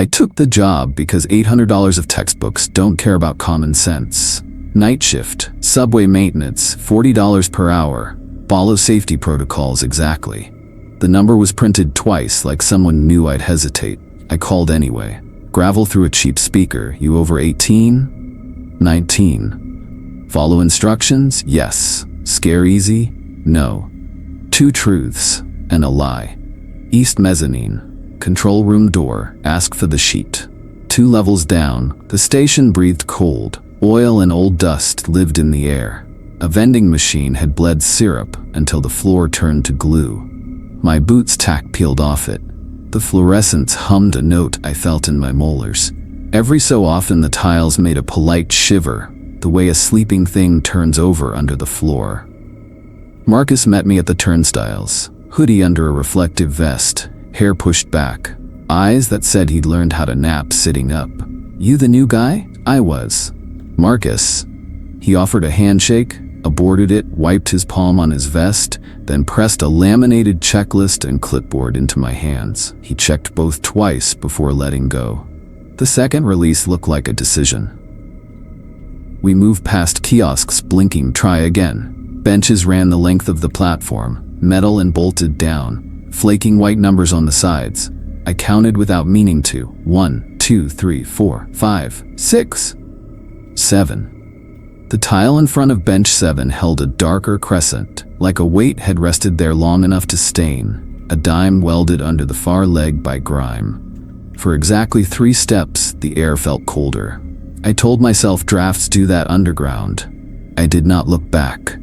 I took the job because $800 of textbooks don't care about common sense. Night shift, subway maintenance, $40 per hour. Follow safety protocols exactly. The number was printed twice like someone knew I'd hesitate. I called anyway. Gravel through a cheap speaker. You over 18? 19. Follow instructions? Yes. Scare easy? No. 2 truths and a lie. East mezzanine. Control room door. Ask for the sheet. 2 levels down, the station breathed cold. Oil and old dust lived in the air. A vending machine had bled syrup until the floor turned to glue. My boot's tack peeled off it. The fluorescence hummed a note I felt in my molars. Every so often the tiles made a polite shiver, the way a sleeping thing turns over under the floor. Marcus met me at the turnstiles, hoodie under a reflective vest, hair pushed back, eyes that said he'd learned how to nap sitting up. You the new guy? I was. Marcus. He offered a handshake, aborted it, wiped his palm on his vest, then pressed a laminated checklist and clipboard into my hands. He checked both twice before letting go. The second release looked like a decision. We moved past kiosks blinking try again. Benches ran the length of the platform, metal and bolted down, flaking white numbers on the sides. I counted without meaning to. 1, 2, 3, 4, 5, 6, 7. The tile in front of bench 7 held a darker crescent, like a weight had rested there long enough to stain, a dime welded under the far leg by grime. For exactly 3 steps, the air felt colder. I told myself drafts do that underground. I did not look back.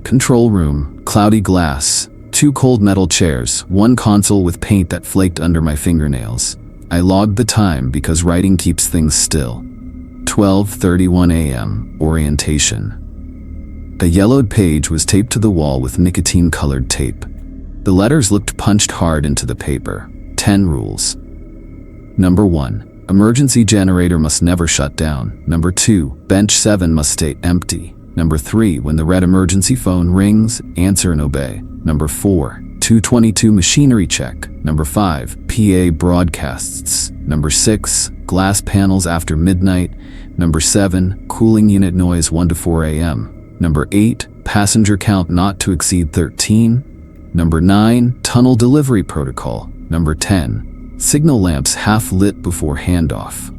Control room, cloudy glass, 2 cold metal chairs, 1 console with paint that flaked under my fingernails. I logged the time because writing keeps things still. 12:31 a.m., orientation. A yellowed page was taped to the wall with nicotine-colored tape. The letters looked punched hard into the paper. 10 rules. Number 1. Emergency generator must never shut down. Number 2. Bench 7 must stay empty. Number 3. When the red emergency phone rings, answer and obey. Number 4. 222 machinery check. Number 5. PA broadcasts. Number 6. Glass panels after midnight. Number 7. Cooling unit noise 1 to 4 a.m. Number 8. Passenger count not to exceed 13. Number 9. Tunnel delivery protocol. Number 10. Signal lamps half lit before handoff.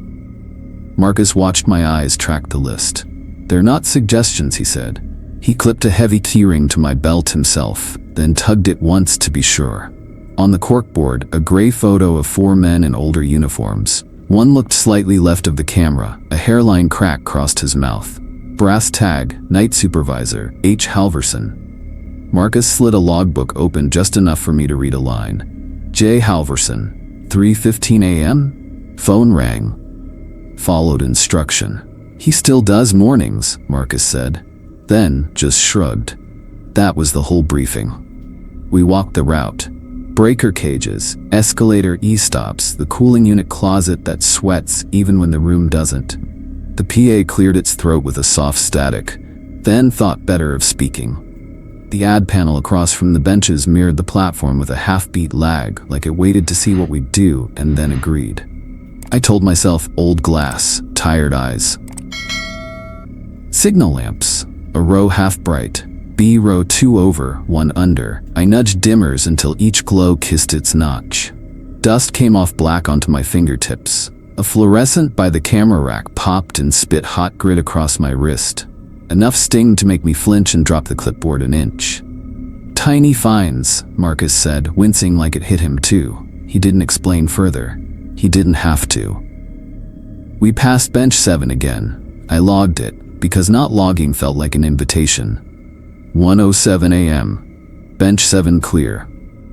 Marcus watched my eyes track the list. They're not suggestions, he said. He clipped a heavy keyring to my belt himself, then tugged it once to be sure. On the corkboard, a gray photo of 4 men in older uniforms. One looked slightly left of the camera. A hairline crack crossed his mouth. Brass tag, night supervisor, H. Halverson. Marcus slid a logbook open just enough for me to read a line. J. Halverson, 3:15 a.m.? Phone rang. Followed instruction. He still does mornings, Marcus said. Then just shrugged. That was the whole briefing. We walked the route. Breaker cages, escalator e-stops, the cooling unit closet that sweats even when the room doesn't. The PA cleared its throat with a soft static, then thought better of speaking. The ad panel across from the benches mirrored the platform with a half-beat lag, like it waited to see what we'd do and then agreed. I told myself old glass, tired eyes. Signal lamps, a row half bright, B row 2 over, 1 under. I nudged dimmers until each glow kissed its notch. Dust came off black onto my fingertips. A fluorescent by the camera rack popped and spit hot grit across my wrist. Enough sting to make me flinch and drop the clipboard an inch. Tiny fines, Marcus said, wincing like it hit him too. He didn't explain further. He didn't have to. We passed bench 7 again. I logged it, because not logging felt like an invitation. 1:07 a.m. Bench 7 clear.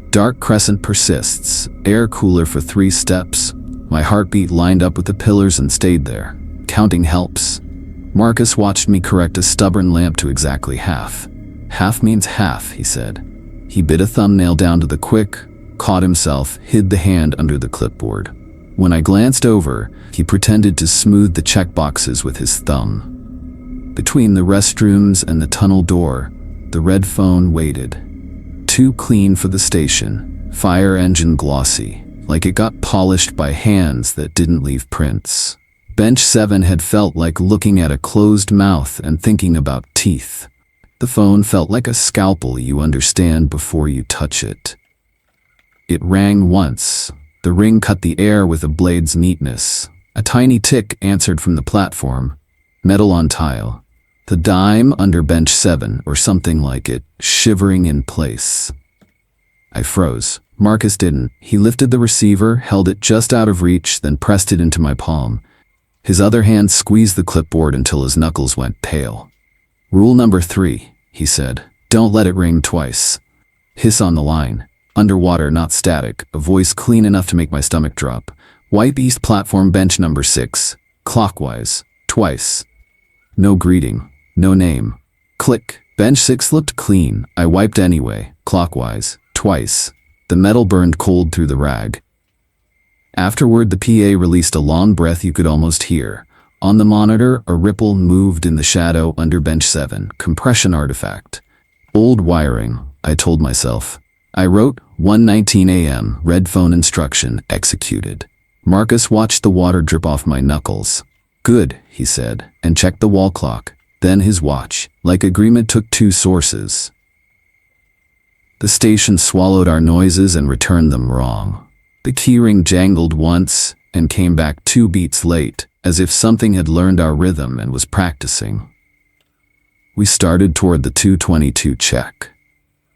Dark crescent persists, air cooler for 3 steps. My heartbeat lined up with the pillars and stayed there. Counting helps. Marcus watched me correct a stubborn lamp to exactly half. Half means half, he said. He bit a thumbnail down to the quick, caught himself, hid the hand under the clipboard. When I glanced over, he pretended to smooth the checkboxes with his thumb. Between the restrooms and the tunnel door, the red phone waited. Too clean for the station, fire engine glossy, like it got polished by hands that didn't leave prints. Bench 7 had felt like looking at a closed mouth and thinking about teeth. The phone felt like a scalpel you understand before you touch it. It rang once. The ring cut the air with a blade's neatness. A tiny tick answered from the platform. Metal on tile. The dime under bench 7, or something like it, shivering in place. I froze. Marcus didn't. He lifted the receiver, held it just out of reach, then pressed it into my palm. His other hand squeezed the clipboard until his knuckles went pale. Rule number 3, he said. Don't let it ring twice. Hiss on the line. Underwater, not static. A voice clean enough to make my stomach drop. Wipe east platform bench number 6. Clockwise. Twice. No greeting. No name. Click. Bench 6 looked clean. I wiped anyway. Clockwise. Twice. The metal burned cold through the rag. Afterward, the PA released a long breath you could almost hear. On the monitor, a ripple moved in the shadow under bench 7. Compression artifact. Old wiring, I told myself. I wrote 1:19 a.m. Red phone instruction executed. Marcus watched the water drip off my knuckles. Good, he said, and checked the wall clock. Then his watch. Like agreement took 2 sources. The station swallowed our noises and returned them wrong. The keyring jangled once and came back 2 beats late, as if something had learned our rhythm and was practicing. We started toward the 222 check.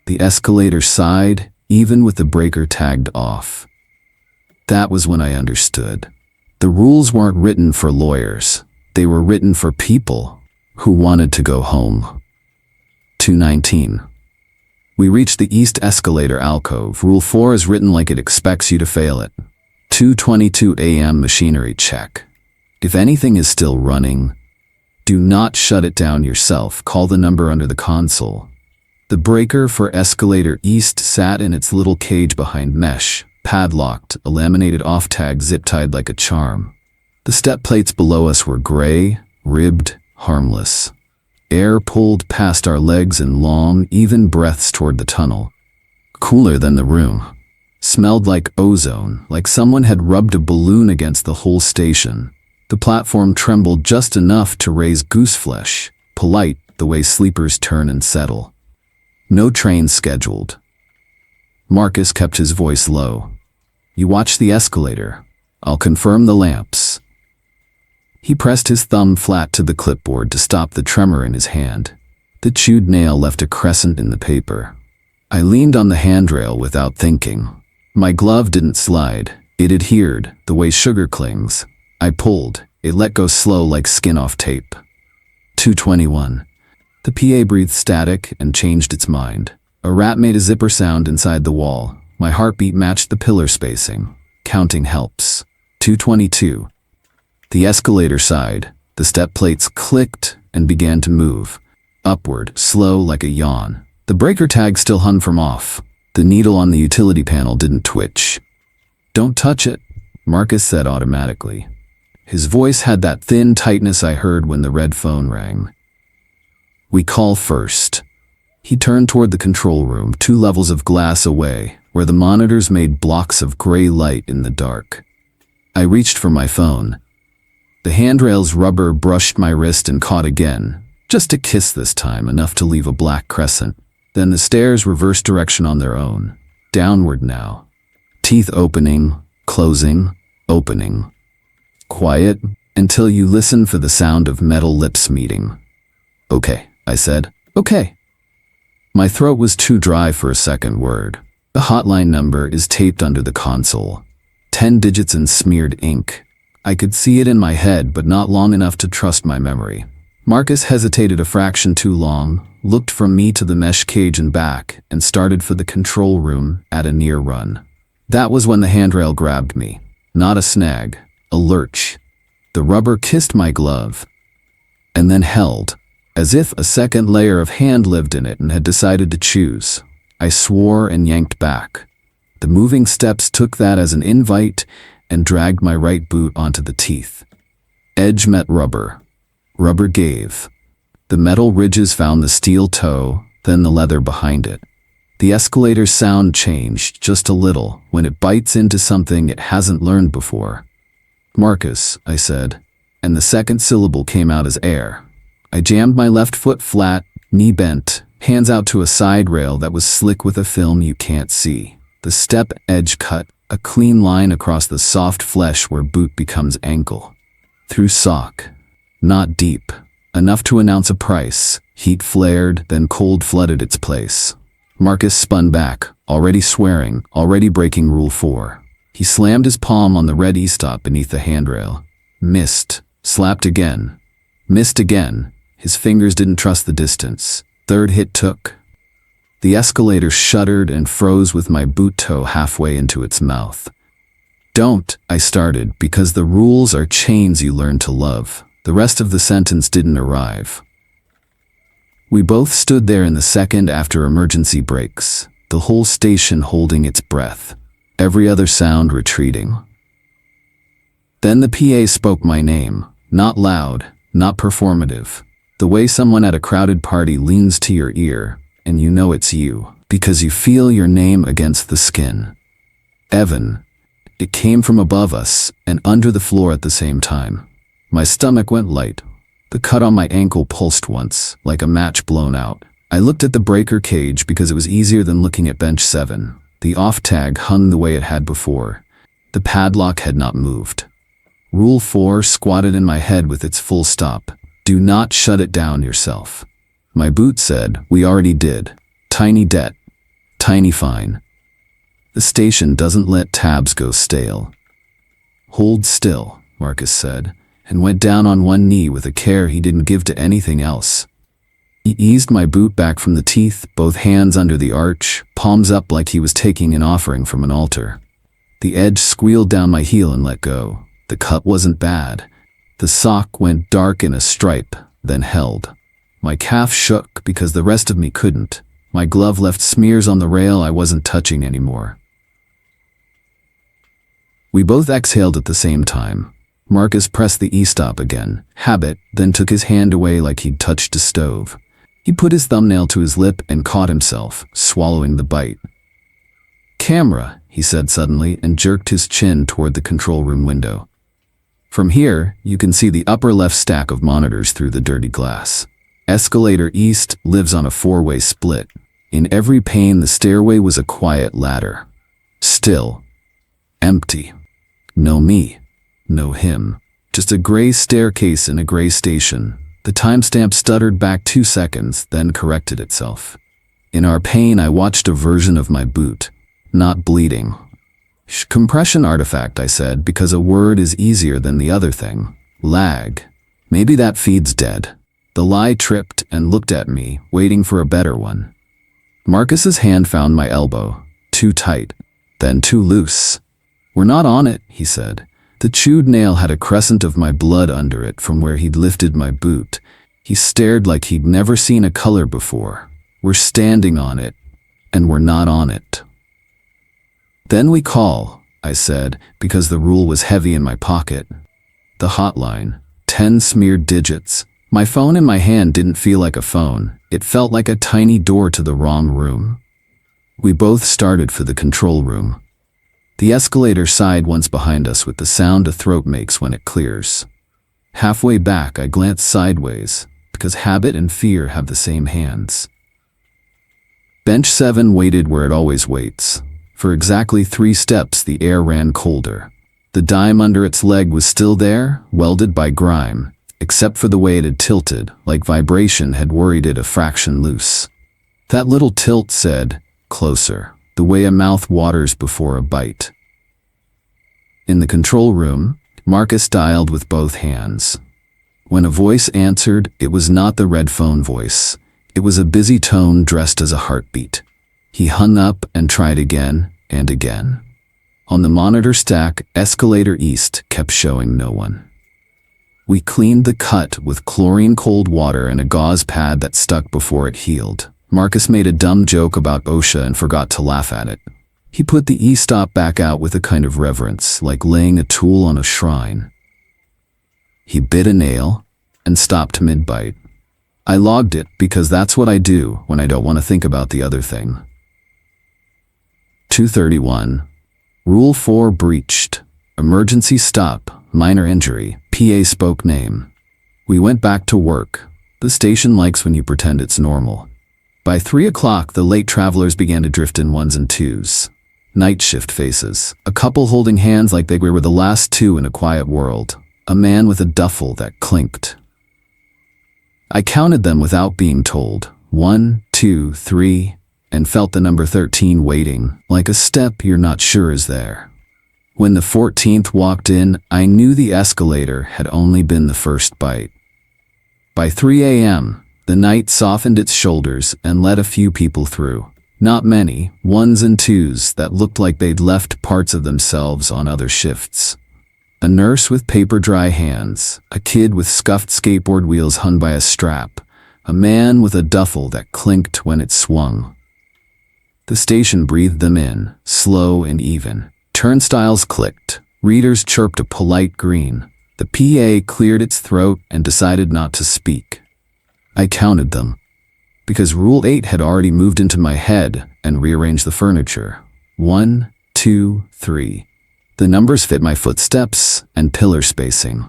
The escalator sighed, even with the breaker tagged off. That was when I understood. The rules weren't written for lawyers. They were written for people who wanted to go home. 219. We reached the east escalator alcove. Rule 4 is written like it expects you to fail it. 2:22 a.m. machinery check. If anything is still running, do not shut it down yourself. Call the number under the console. The breaker for escalator east sat in its little cage behind mesh, padlocked, a laminated off-tag zip-tied like a charm. The step plates below us were gray, ribbed, harmless. Air pulled past our legs in long, even breaths toward the tunnel. Cooler than the room. Smelled like ozone, like someone had rubbed a balloon against the whole station. The platform trembled just enough to raise gooseflesh, polite the way sleepers turn and settle. No train scheduled. Marcus kept his voice low. You watch the escalator. I'll confirm the lamps. He pressed his thumb flat to the clipboard to stop the tremor in his hand. The chewed nail left a crescent in the paper. I leaned on the handrail without thinking. My glove didn't slide. It adhered, the way sugar clings. I pulled. It let go slow like skin off tape. 221. The PA breathed static and changed its mind. A rat made a zipper sound inside the wall. My heartbeat matched the pillar spacing. Counting helps. 222. The escalator sighed. The step plates clicked and began to move. Upward, slow like a yawn. The breaker tag still hung from off. The needle on the utility panel didn't twitch. Don't touch it, Marcus said automatically. His voice had that thin tightness I heard when the red phone rang. We call first. He turned toward the control room, 2 levels of glass away, where the monitors made blocks of gray light in the dark. I reached for my phone. The handrail's rubber brushed my wrist and caught again, just a kiss this time, enough to leave a black crescent. Then the stairs reversed direction on their own, downward now. Teeth opening, closing, opening. Quiet until you listen for the sound of metal lips meeting. Okay, I said. Okay. My throat was too dry for a second word. The hotline number is taped under the console. 10 digits in smeared ink. I could see it in my head, but not long enough to trust my memory. Marcus hesitated a fraction too long, looked from me to the mesh cage and back, and started for the control room at a near run. That was when the handrail grabbed me. Not a snag, a lurch. The rubber kissed my glove, and then held, as if a second layer of hand lived in it and had decided to choose. I swore and yanked back. The moving steps took that as an invite and dragged my right boot onto the teeth. Edge met rubber. Rubber gave. The metal ridges found the steel toe, then the leather behind it. The escalator's sound changed just a little when it bites into something it hasn't learned before. "Marcus," I said, and the second syllable came out as air. I jammed my left foot flat, knee bent, hands out to a side rail that was slick with a film you can't see. The step edge cut a clean line across the soft flesh where boot becomes ankle. Through sock. Not deep. Enough to announce a price. Heat flared, then cold flooded its place. Marcus spun back, already swearing, already breaking Rule 4. He slammed his palm on the red e-stop beneath the handrail. Missed. Slapped again. Missed again. His fingers didn't trust the distance. Third hit took. The escalator shuddered and froze with my boot toe halfway into its mouth. "Don't," I started, "because the rules are chains you learn to love." The rest of the sentence didn't arrive. We both stood there in the second after emergency brakes, the whole station holding its breath, every other sound retreating. Then the PA spoke my name, not loud, not performative, the way someone at a crowded party leans to your ear, and you know it's you, because you feel your name against the skin. Evan. It came from above us and under the floor at the same time. My stomach went light. The cut on my ankle pulsed once, like a match blown out. I looked at the breaker cage because it was easier than looking at bench 7. The off tag hung the way it had before. The padlock had not moved. Rule 4 squatted in my head with its full stop. Do not shut it down yourself. My boot said, we already did. Tiny debt. Tiny fine. The station doesn't let tabs go stale. Hold still, Marcus said, and went down on one knee with a care he didn't give to anything else. He eased my boot back from the teeth, both hands under the arch, palms up like he was taking an offering from an altar. The edge squealed down my heel and let go. The cut wasn't bad. The sock went dark in a stripe, then held. My calf shook because the rest of me couldn't. My glove left smears on the rail I wasn't touching anymore. We both exhaled at the same time. Marcus pressed the e-stop again, habit, then took his hand away like he'd touched a stove. He put his thumbnail to his lip and caught himself, swallowing the bite. "Camera," he said suddenly and jerked his chin toward the control room window. "From here, you can see the upper left stack of monitors through the dirty glass. Escalator East lives on a 4-way split. In every pane, the stairway was a quiet ladder. Still. Empty. No me. No him. Just a gray staircase in a gray station. The timestamp stuttered back 2 seconds, then corrected itself. In our pain, I watched a version of my boot. Not bleeding. Compression artifact, I said, because a word is easier than the other thing. Lag. Maybe that feed's dead. The lie tripped and looked at me, waiting for a better one. Marcus's hand found my elbow. Too tight. Then too loose. "We're not on it," he said. The chewed nail had a crescent of my blood under it from where he'd lifted my boot. He stared like he'd never seen a color before. "We're standing on it, and we're not on it." "Then we call," I said, because the rule was heavy in my pocket. The hotline. 10 smeared digits. My phone in my hand didn't feel like a phone. It felt like a tiny door to the wrong room. We both started for the control room. The escalator sighed once behind us with the sound a throat makes when it clears. Halfway back, I glanced sideways, because habit and fear have the same hands. Bench 7 waited where it always waits. For exactly 3 steps, the air ran colder. The dime under its leg was still there, welded by grime, except for the way it had tilted, like vibration had worried it a fraction loose. That little tilt said, "Closer," the way a mouth waters before a bite. In the control room, Marcus dialed with both hands. When a voice answered, it was not the red phone voice. It was a busy tone dressed as a heartbeat. He hung up and tried again and again. On the monitor stack, Escalator East kept showing no one. We cleaned the cut with chlorine cold water and a gauze pad that stuck before it healed. Marcus made a dumb joke about OSHA and forgot to laugh at it. He put the e-stop back out with a kind of reverence, like laying a tool on a shrine. He bit a nail and stopped mid-bite. I logged it because that's what I do when I don't want to think about the other thing. 231. Rule 4 breached. Emergency stop, minor injury, PA spoke name. We went back to work. The station likes when you pretend it's normal. By 3 o'clock, the late travelers began to drift in ones and twos. Night shift faces. A couple holding hands like they were the last two in a quiet world. A man with a duffel that clinked. I counted them without being told. 1, 2, 3, and felt the number 13 waiting, like a step you're not sure is there. When the 14th walked in, I knew the escalator had only been the first bite. By 3 a.m., the night softened its shoulders and let a few people through. Not many, ones and twos that looked like they'd left parts of themselves on other shifts. A nurse with paper-dry hands, a kid with scuffed skateboard wheels hung by a strap, a man with a duffel that clinked when it swung. The station breathed them in, slow and even. Turnstiles clicked. Readers chirped a polite green. The PA cleared its throat and decided not to speak. I counted them, because Rule 8 had already moved into my head and rearranged the furniture. 1, 2, 3. The numbers fit my footsteps and pillar spacing.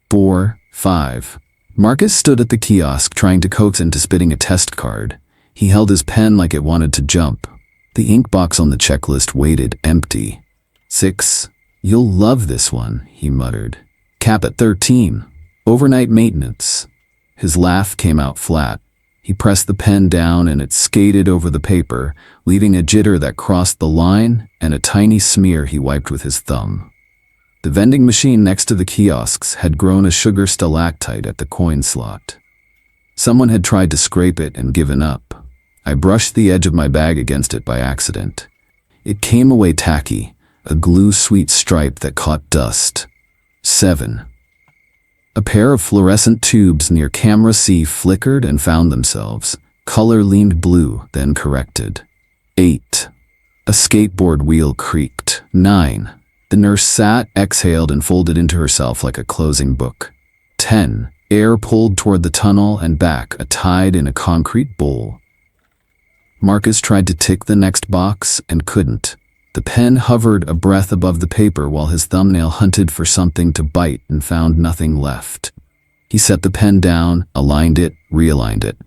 4, 5. Marcus stood at the kiosk trying to coax into spitting a test card. He held his pen like it wanted to jump. The ink box on the checklist waited empty. 6. You'll love this one, he muttered. Cap at 13. Overnight maintenance. His laugh came out flat. He pressed the pen down and it skated over the paper, leaving a jitter that crossed the line and a tiny smear he wiped with his thumb. The vending machine next to the kiosks had grown a sugar stalactite at the coin slot. Someone had tried to scrape it and given up. I brushed the edge of my bag against it by accident. It came away tacky, a glue-sweet stripe that caught dust. 7. A pair of fluorescent tubes near camera C flickered and found themselves. Color leaned blue, then corrected. 8. A skateboard wheel creaked. 9. The nurse sat, exhaled, and folded into herself like a closing book. 10. Air pulled toward the tunnel and back, a tide in a concrete bowl. Marcus tried to tick the next box and couldn't. The pen hovered a breath above the paper while his thumbnail hunted for something to bite and found nothing left. He set the pen down, aligned it, realigned it.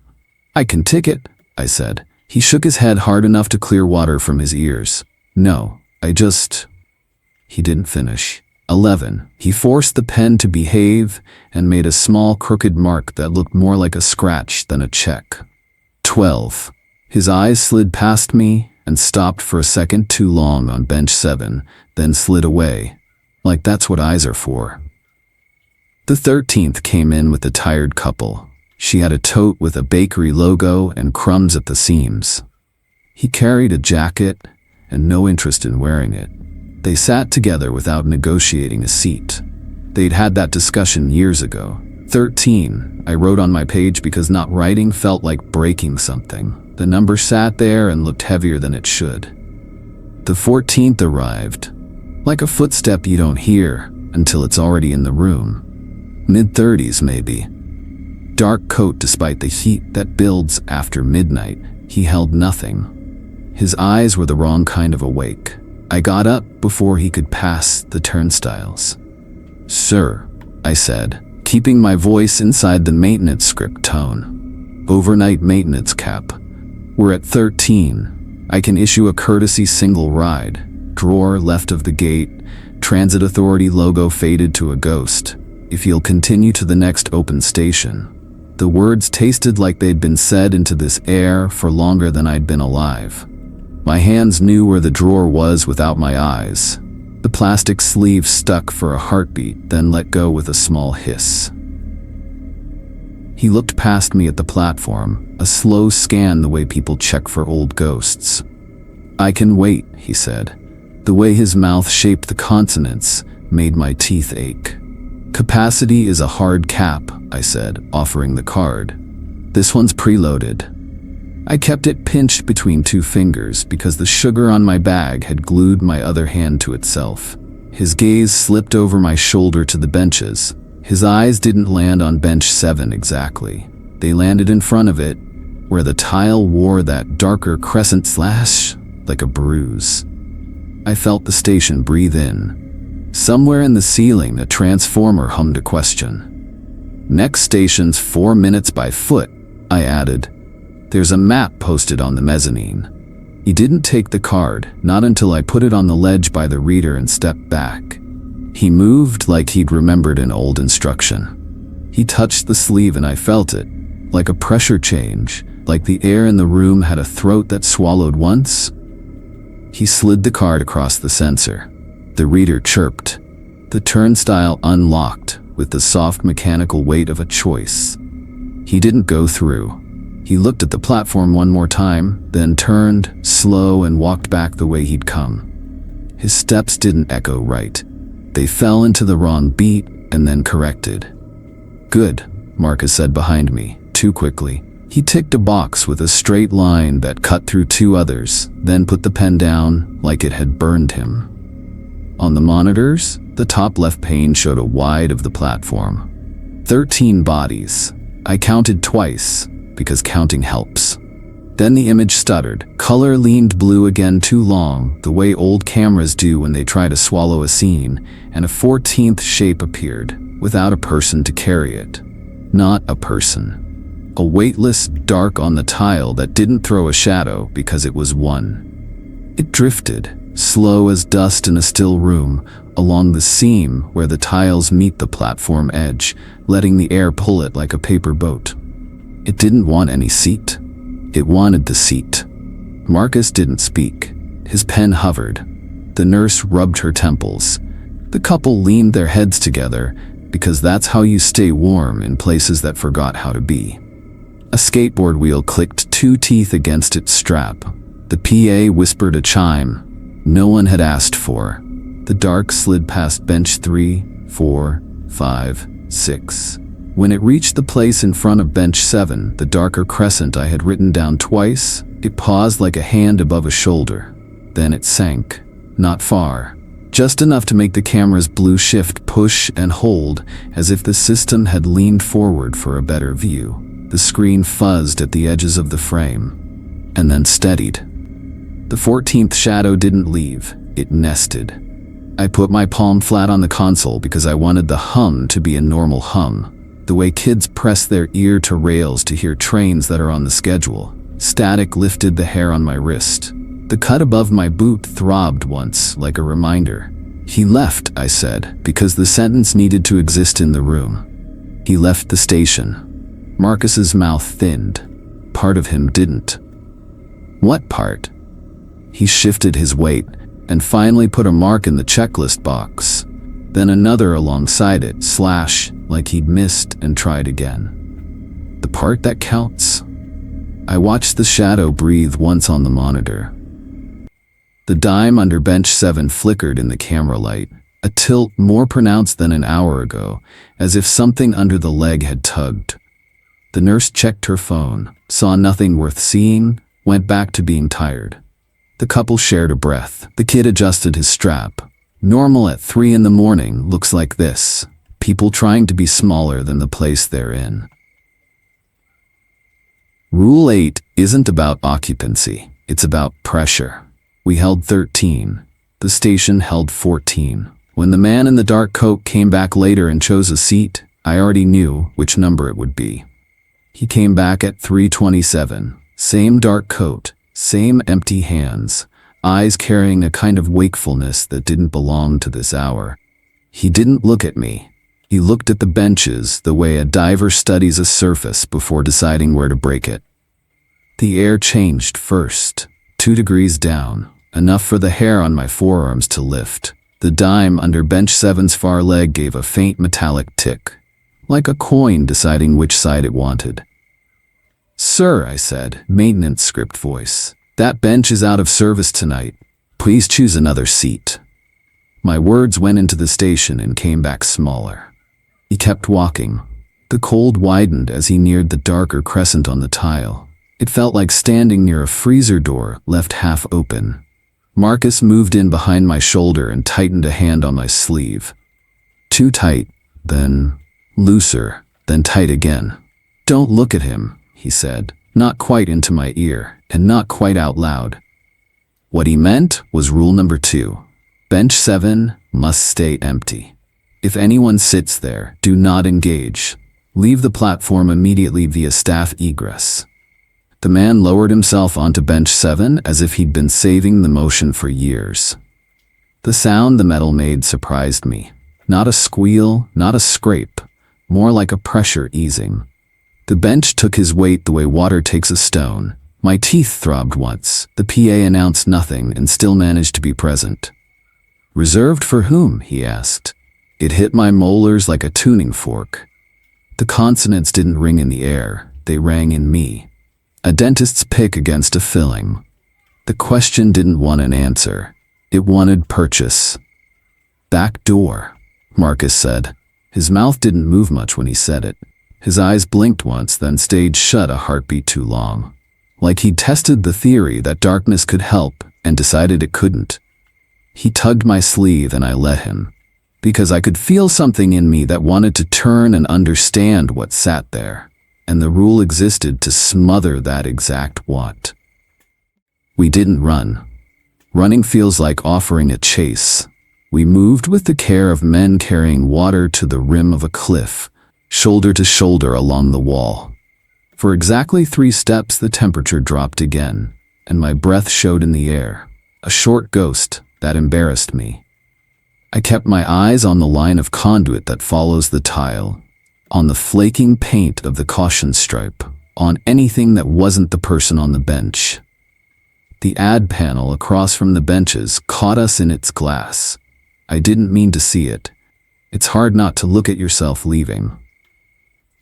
I can tick it, I said. He shook his head hard enough to clear water from his ears. No, He didn't finish. 11. He forced the pen to behave and made a small crooked mark that looked more like a scratch than a check. 12. His eyes slid past me and stopped for a second too long on bench 7, then slid away. Like that's what eyes are for. The 13th came in with a tired couple. She had a tote with a bakery logo and crumbs at the seams. He carried a jacket and no interest in wearing it. They sat together without negotiating a seat. They'd had that discussion years ago. 13, I wrote on my page because not writing felt like breaking something. The number sat there and looked heavier than it should. The 14th arrived, like a footstep you don't hear until it's already in the room. Mid-30s maybe. Dark coat despite the heat that builds after midnight. He held nothing. His eyes were the wrong kind of awake. I got up before he could pass the turnstiles. Sir, I said, keeping my voice inside the maintenance script tone. Overnight maintenance cap. We're at 13. I can issue a courtesy single ride. Drawer left of the gate. Transit Authority logo faded to a ghost. If you'll continue to the next open station. The words tasted like they'd been said into this air for longer than I'd been alive. My hands knew where the drawer was without my eyes. The plastic sleeve stuck for a heartbeat, then let go with a small hiss. He looked past me at the platform, a slow scan the way people check for old ghosts. I can wait, he said. The way his mouth shaped the consonants made my teeth ache. Capacity is a hard cap, I said, offering the card. This one's preloaded. I kept it pinched between two fingers because the sugar on my bag had glued my other hand to itself. His gaze slipped over my shoulder to the benches. His eyes didn't land on bench 7 exactly. They landed in front of it, where the tile wore that darker crescent slash like a bruise. I felt the station breathe in. Somewhere in the ceiling, a transformer hummed a question. "Next station's 4 minutes by foot," I added. "There's a map posted on the mezzanine." He didn't take the card, not until I put it on the ledge by the reader and stepped back. He moved like he'd remembered an old instruction. He touched the sleeve and I felt it, like a pressure change, like the air in the room had a throat that swallowed once. He slid the card across the sensor. The reader chirped. The turnstile unlocked with the soft mechanical weight of a choice. He didn't go through. He looked at the platform one more time, then turned, slow, and walked back the way he'd come. His steps didn't echo right. They fell into the wrong beat and then corrected. "Good," Marcus said behind me, too quickly. He ticked a box with a straight line that cut through 2 others, then put the pen down like it had burned him. On the monitors, the top left pane showed a wide of the platform. 13 bodies. I counted twice, because counting helps. Then the image stuttered. Color leaned blue again too long, the way old cameras do when they try to swallow a scene, and a 14th shape appeared, without a person to carry it. Not a person. A weightless dark on the tile that didn't throw a shadow because it was one. It drifted, slow as dust in a still room, along the seam where the tiles meet the platform edge, letting the air pull it like a paper boat. It didn't want any seat. It wanted the seat. Marcus didn't speak. His pen hovered. The nurse rubbed her temples. The couple leaned their heads together, because that's how you stay warm in places that forgot how to be. A skateboard wheel clicked 2 teeth against its strap. The PA whispered a chime no one had asked for. The dark slid past bench 3, 4, 5, 6. When it reached the place in front of bench 7, the darker crescent I had written down twice, it paused like a hand above a shoulder. Then it sank. Not far. Just enough to make the camera's blue shift push and hold, as if the system had leaned forward for a better view. The screen fuzzed at the edges of the frame, and then steadied. The 14th shadow didn't leave. It nested. I put my palm flat on the console because I wanted the hum to be a normal hum. The way kids press their ear to rails to hear trains that are on the schedule. Static lifted the hair on my wrist. The cut above my boot throbbed once, like a reminder. "He left," I said, because the sentence needed to exist in the room. "He left the station." Marcus's mouth thinned. Part of him didn't. "What part?" He shifted his weight, and finally put a mark in the checklist box. Then another alongside it, slash, like he'd missed and tried again. "The part that counts?" I watched the shadow breathe once on the monitor. The dime under bench 7 flickered in the camera light, a tilt more pronounced than an hour ago, as if something under the leg had tugged. The nurse checked her phone, saw nothing worth seeing, went back to being tired. The couple shared a breath. The kid adjusted his strap. Normal at 3 in the morning looks like this. People trying to be smaller than the place they're in. Rule 8 isn't about occupancy, it's about pressure. We held 13. The station held 14. When the man in the dark coat came back later and chose a seat, I already knew which number it would be. He came back at 3:27. Same dark coat, same empty hands, eyes carrying a kind of wakefulness that didn't belong to this hour. He didn't look at me. He looked at the benches the way a diver studies a surface before deciding where to break it. The air changed first. 2 degrees down, enough for the hair on my forearms to lift. The dime under bench 7's far leg gave a faint metallic tick, like a coin deciding which side it wanted. "Sir," I said, maintenance script voice, "that bench is out of service tonight. Please choose another seat." My words went into the station and came back smaller. He kept walking. The cold widened as he neared the darker crescent on the tile. It felt like standing near a freezer door left half open. Marcus moved in behind my shoulder and tightened a hand on my sleeve. Too tight, then looser, then tight again. "Don't look at him," he said, not quite into my ear, and not quite out loud. What he meant was rule number 2. Bench 7 must stay empty. If anyone sits there, do not engage. Leave the platform immediately via staff egress. The man lowered himself onto bench 7 as if he'd been saving the motion for years. The sound the metal made surprised me. Not a squeal, not a scrape, more like a pressure easing. The bench took his weight the way water takes a stone. My teeth throbbed once. The PA announced nothing and still managed to be present. "Reserved for whom?" he asked. It hit my molars like a tuning fork. The consonants didn't ring in the air, they rang in me. A dentist's pick against a filling. The question didn't want an answer. It wanted purchase. "Back door," Marcus said. His mouth didn't move much when he said it. His eyes blinked once, then stayed shut a heartbeat too long. Like he'd tested the theory that darkness could help and decided it couldn't. He tugged my sleeve and I let him, because I could feel something in me that wanted to turn and understand what sat there, and the rule existed to smother that exact want. We didn't run. Running feels like offering a chase. We moved with the care of men carrying water to the rim of a cliff, shoulder to shoulder along the wall. For exactly 3 steps the temperature dropped again, and my breath showed in the air, a short ghost that embarrassed me. I kept my eyes on the line of conduit that follows the tile, on the flaking paint of the caution stripe, on anything that wasn't the person on the bench. The ad panel across from the benches caught us in its glass. I didn't mean to see it. It's hard not to look at yourself leaving.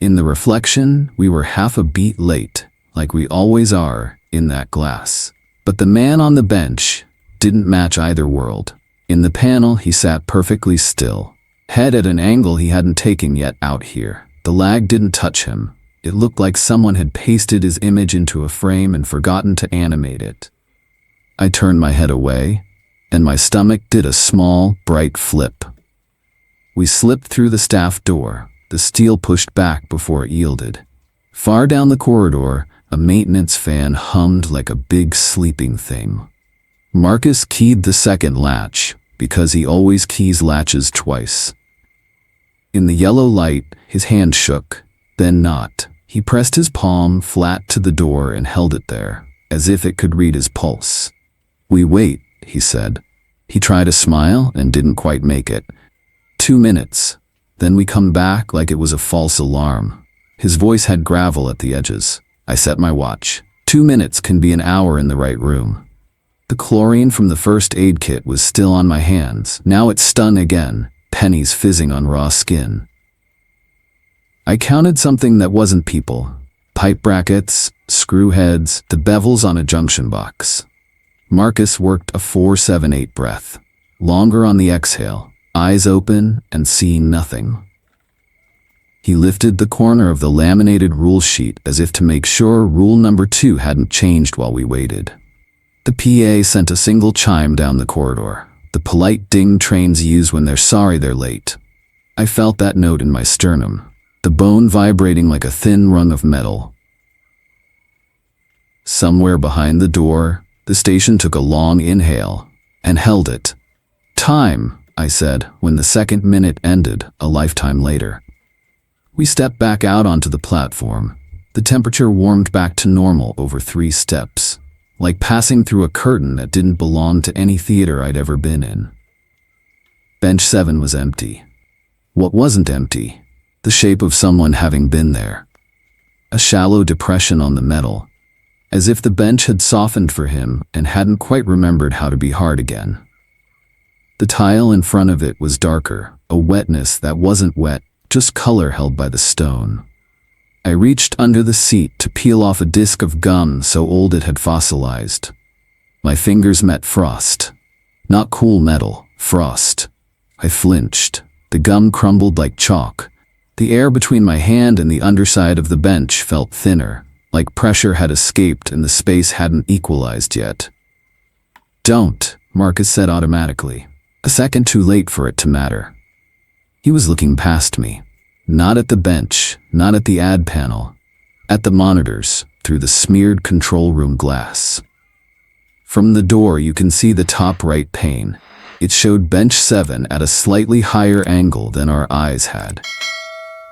In the reflection, we were half a beat late, like we always are, in that glass. But the man on the bench didn't match either world. In the panel, he sat perfectly still, head at an angle he hadn't taken yet out here. The lag didn't touch him. It looked like someone had pasted his image into a frame and forgotten to animate it. I turned my head away, and my stomach did a small, bright flip. We slipped through the staff door. The steel pushed back before it yielded. Far down the corridor, a maintenance fan hummed like a big sleeping thing. Marcus keyed the second latch, because he always keys latches twice. In the yellow light, his hand shook, then not. He pressed his palm flat to the door and held it there, as if it could read his pulse. "We wait," he said. He tried a smile and didn't quite make it. 2 minutes. Then we come back like it was a false alarm. His voice had gravel at the edges. I set my watch. 2 minutes can be an hour in the right room. The chlorine from the first aid kit was still on my hands. Now it stung again, pennies fizzing on raw skin. I counted something that wasn't people. Pipe brackets, screw heads, the bevels on a junction box. Marcus worked a 4-7-8 breath. Longer on the exhale. Eyes open and seeing nothing. He lifted the corner of the laminated rule sheet as if to make sure rule number 2 hadn't changed while we waited. The PA sent a single chime down the corridor, the polite ding trains use when they're sorry they're late. I felt that note in my sternum, the bone vibrating like a thin rung of metal. Somewhere behind the door, the station took a long inhale and held it. "Time," I said, when the second minute ended, a lifetime later. We stepped back out onto the platform. The temperature warmed back to normal over 3 steps, like passing through a curtain that didn't belong to any theater I'd ever been in. Bench 7 was empty. What wasn't empty? The shape of someone having been there. A shallow depression on the metal, as if the bench had softened for him and hadn't quite remembered how to be hard again. The tile in front of it was darker, a wetness that wasn't wet, just color held by the stone. I reached under the seat to peel off a disc of gum so old it had fossilized. My fingers met frost. Not cool metal, frost. I flinched. The gum crumbled like chalk. The air between my hand and the underside of the bench felt thinner, like pressure had escaped and the space hadn't equalized yet. "Don't," Marcus said automatically. A second too late for it to matter. He was looking past me. Not at the bench, not at the ad panel. At the monitors, through the smeared control room glass. From the door you can see the top right pane. It showed bench 7 at a slightly higher angle than our eyes had.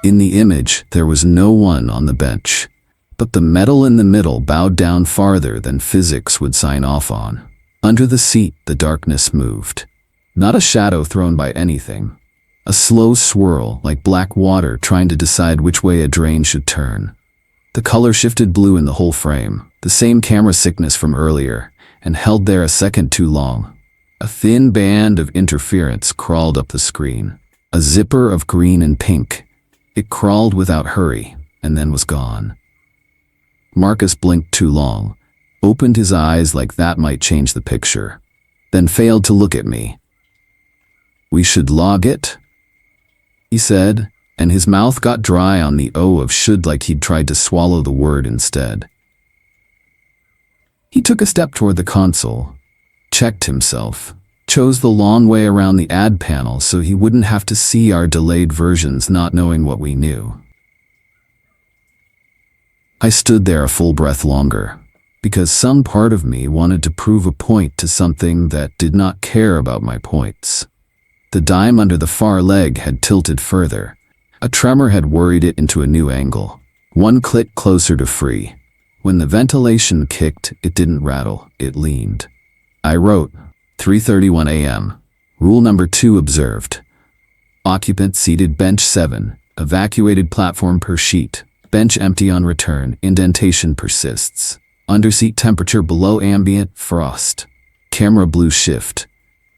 In the image, there was no one on the bench, but the metal in the middle bowed down farther than physics would sign off on. Under the seat, the darkness moved. Not a shadow thrown by anything. A slow swirl, like black water trying to decide which way a drain should turn. The color shifted blue in the whole frame, the same camera sickness from earlier, and held there a second too long. A thin band of interference crawled up the screen. A zipper of green and pink. It crawled without hurry, and then was gone. Marcus blinked too long, opened his eyes like that might change the picture, then failed to look at me. "We should log it," he said, and his mouth got dry on the O of should like he'd tried to swallow the word instead. He took a step toward the console, checked himself, chose the long way around the ad panel so he wouldn't have to see our delayed versions not knowing what we knew. I stood there a full breath longer, because some part of me wanted to prove a point to something that did not care about my points. The dime under the far leg had tilted further. A tremor had worried it into a new angle, one click closer to free. When the ventilation kicked, it didn't rattle, it leaned. I wrote, 3:31 a.m. Rule number 2 observed. Occupant seated bench 7, evacuated platform per sheet, bench empty on return, indentation persists. Underseat temperature below ambient, frost. Camera blue shift.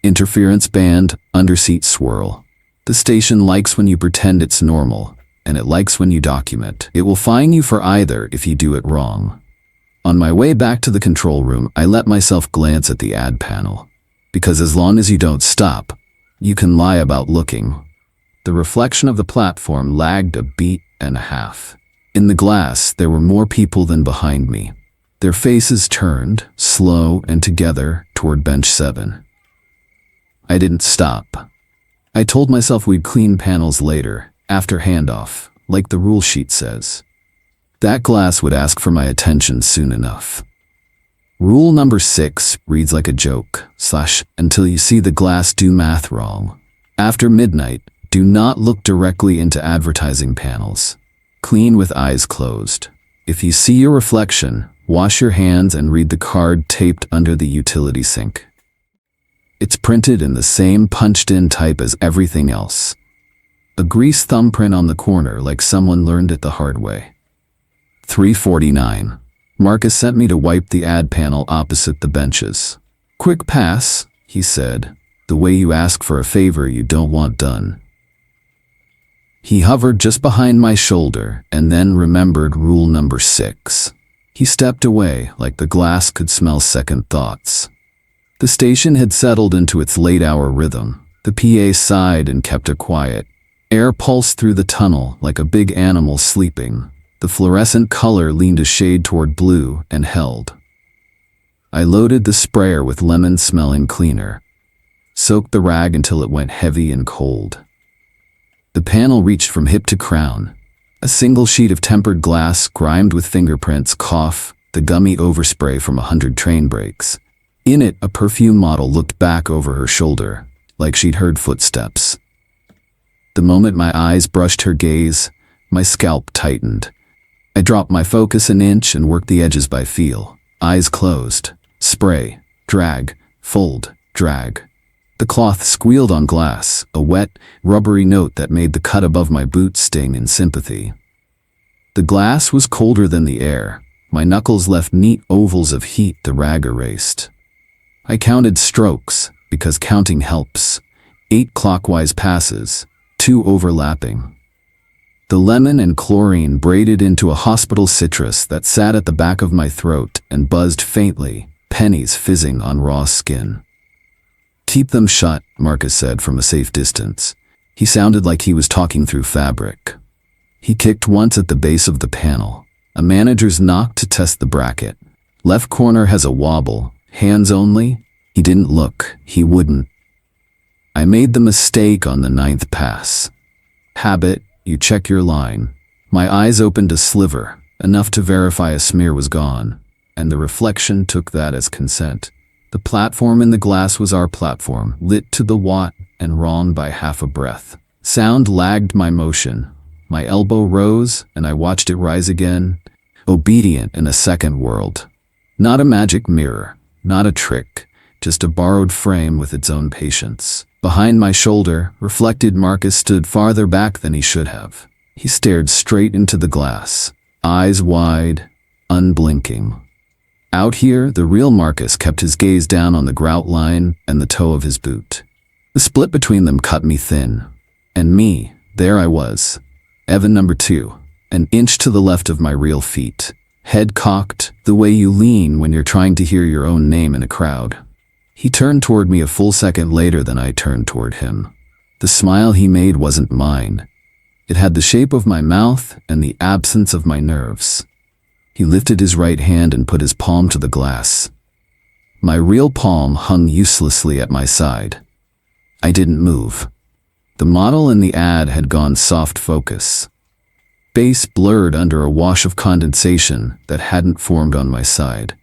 Interference band, underseat swirl. The station likes when you pretend it's normal, and it likes when you document. It will fine you for either if you do it wrong. On my way back to the control room, I let myself glance at the ad panel. Because as long as you don't stop, you can lie about looking. The reflection of the platform lagged a beat and a half. In the glass, there were more people than behind me. Their faces turned, slow and together, toward bench 7. I didn't stop. I told myself we'd clean panels later, after handoff, like the rule sheet says. That glass would ask for my attention soon enough. Rule number 6 reads like a joke, until you see the glass do math wrong. After midnight, do not look directly into advertising panels. Clean with eyes closed. If you see your reflection, wash your hands and read the card taped under the utility sink. It's printed in the same punched-in type as everything else. A grease thumbprint on the corner like someone learned it the hard way. 3:49. Marcus sent me to wipe the ad panel opposite the benches. "Quick pass," he said, "the way you ask for a favor you don't want done." He hovered just behind my shoulder and then remembered rule number 6. He stepped away like the glass could smell second thoughts. The station had settled into its late-hour rhythm. The PA sighed and kept it quiet. Air pulsed through the tunnel like a big animal sleeping. The fluorescent color leaned a shade toward blue and held. I loaded the sprayer with lemon-smelling cleaner. Soaked the rag until it went heavy and cold. The panel reached from hip to crown. A single sheet of tempered glass grimed with fingerprints, the gummy overspray from 100 train brakes. In it, a perfume model looked back over her shoulder, like she'd heard footsteps. The moment my eyes brushed her gaze, my scalp tightened. I dropped my focus an inch and worked the edges by feel. Eyes closed. Spray. Drag. Fold. Drag. The cloth squealed on glass, a wet, rubbery note that made the cut above my boot sting in sympathy. The glass was colder than the air. My knuckles left neat ovals of heat the rag erased. I counted strokes, because counting helps. 8 clockwise passes, 2 overlapping. The lemon and chlorine braided into a hospital citrus that sat at the back of my throat and buzzed faintly, pennies fizzing on raw skin. "Keep them shut," Marcus said from a safe distance. He sounded like he was talking through fabric. He kicked once at the base of the panel. A manager's knock to test the bracket. Left corner has a wobble. Hands only? He didn't look. He wouldn't. I made the mistake on the 9th pass. Habit, you check your line. My eyes opened a sliver, enough to verify a smear was gone, and the reflection took that as consent. The platform in the glass was our platform, lit to the watt and wrong by half a breath. Sound lagged my motion. My elbow rose, and I watched it rise again, obedient in a second world. Not a magic mirror, not a trick, just a borrowed frame with its own patience. Behind my shoulder, reflected Marcus stood farther back than he should have. He stared straight into the glass, eyes wide, unblinking. Out here, the real Marcus kept his gaze down on the grout line and the toe of his boot. The split between them cut me thin. And me, there I was, Evan number 2, an inch to the left of my real feet, head cocked, the way you lean when you're trying to hear your own name in a crowd. He turned toward me a full second later than I turned toward him. The smile he made wasn't mine. It had the shape of my mouth and the absence of my nerves. He lifted his right hand and put his palm to the glass. My real palm hung uselessly at my side. I didn't move. The model in the ad had gone soft focus. Base blurred under a wash of condensation that hadn't formed on my side.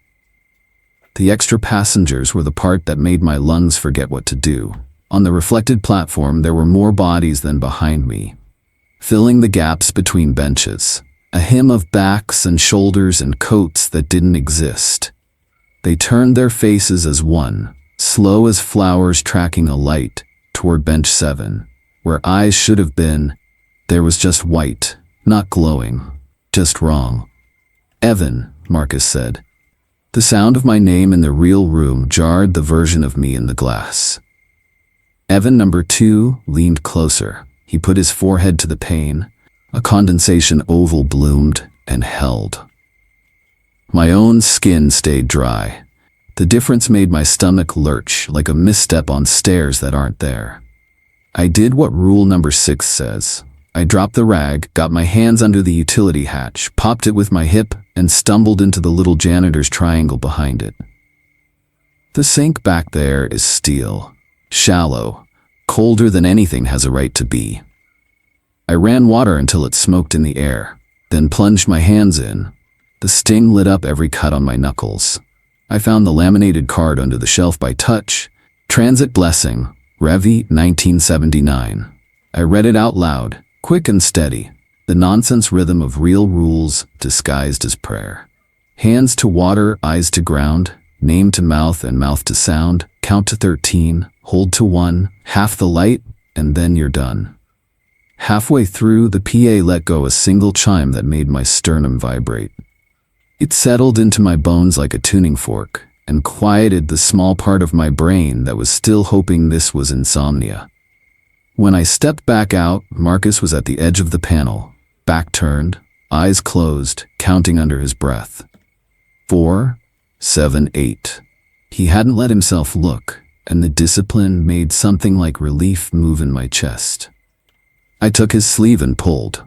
The extra passengers were the part that made my lungs forget what to do. On the reflected platform, there were more bodies than behind me, filling the gaps between benches. A hymn of backs and shoulders and coats that didn't exist. They turned their faces as one, slow as flowers tracking a light, toward bench 7, where eyes should have been. There was just white, not glowing, just wrong. Evan, Marcus said. The sound of my name in the real room jarred the version of me in the glass. Evan number 2 leaned closer. He put his forehead to the pane. A condensation oval bloomed and held. My own skin stayed dry. The difference made my stomach lurch like a misstep on stairs that aren't there. I did what rule number 6 says. I dropped the rag, got my hands under the utility hatch, popped it with my hip, and stumbled into the little janitor's triangle behind it. The sink back there is steel, shallow, colder than anything has a right to be. I ran water until it smoked in the air, then plunged my hands in. The sting lit up every cut on my knuckles. I found the laminated card under the shelf by touch. Transit Blessing, Revi 1979. I read it out loud, quick and steady, the nonsense rhythm of real rules disguised as prayer. Hands to water, eyes to ground, name to mouth and mouth to sound, count to 13, hold to 1, half the light, and then you're done. Halfway through, the PA let go a single chime that made my sternum vibrate. It settled into my bones like a tuning fork and quieted the small part of my brain that was still hoping this was insomnia. When I stepped back out, Marcus was at the edge of the panel, back turned, eyes closed, counting under his breath. 4, 7, 8. He hadn't let himself look, and the discipline made something like relief move in my chest. I took his sleeve and pulled.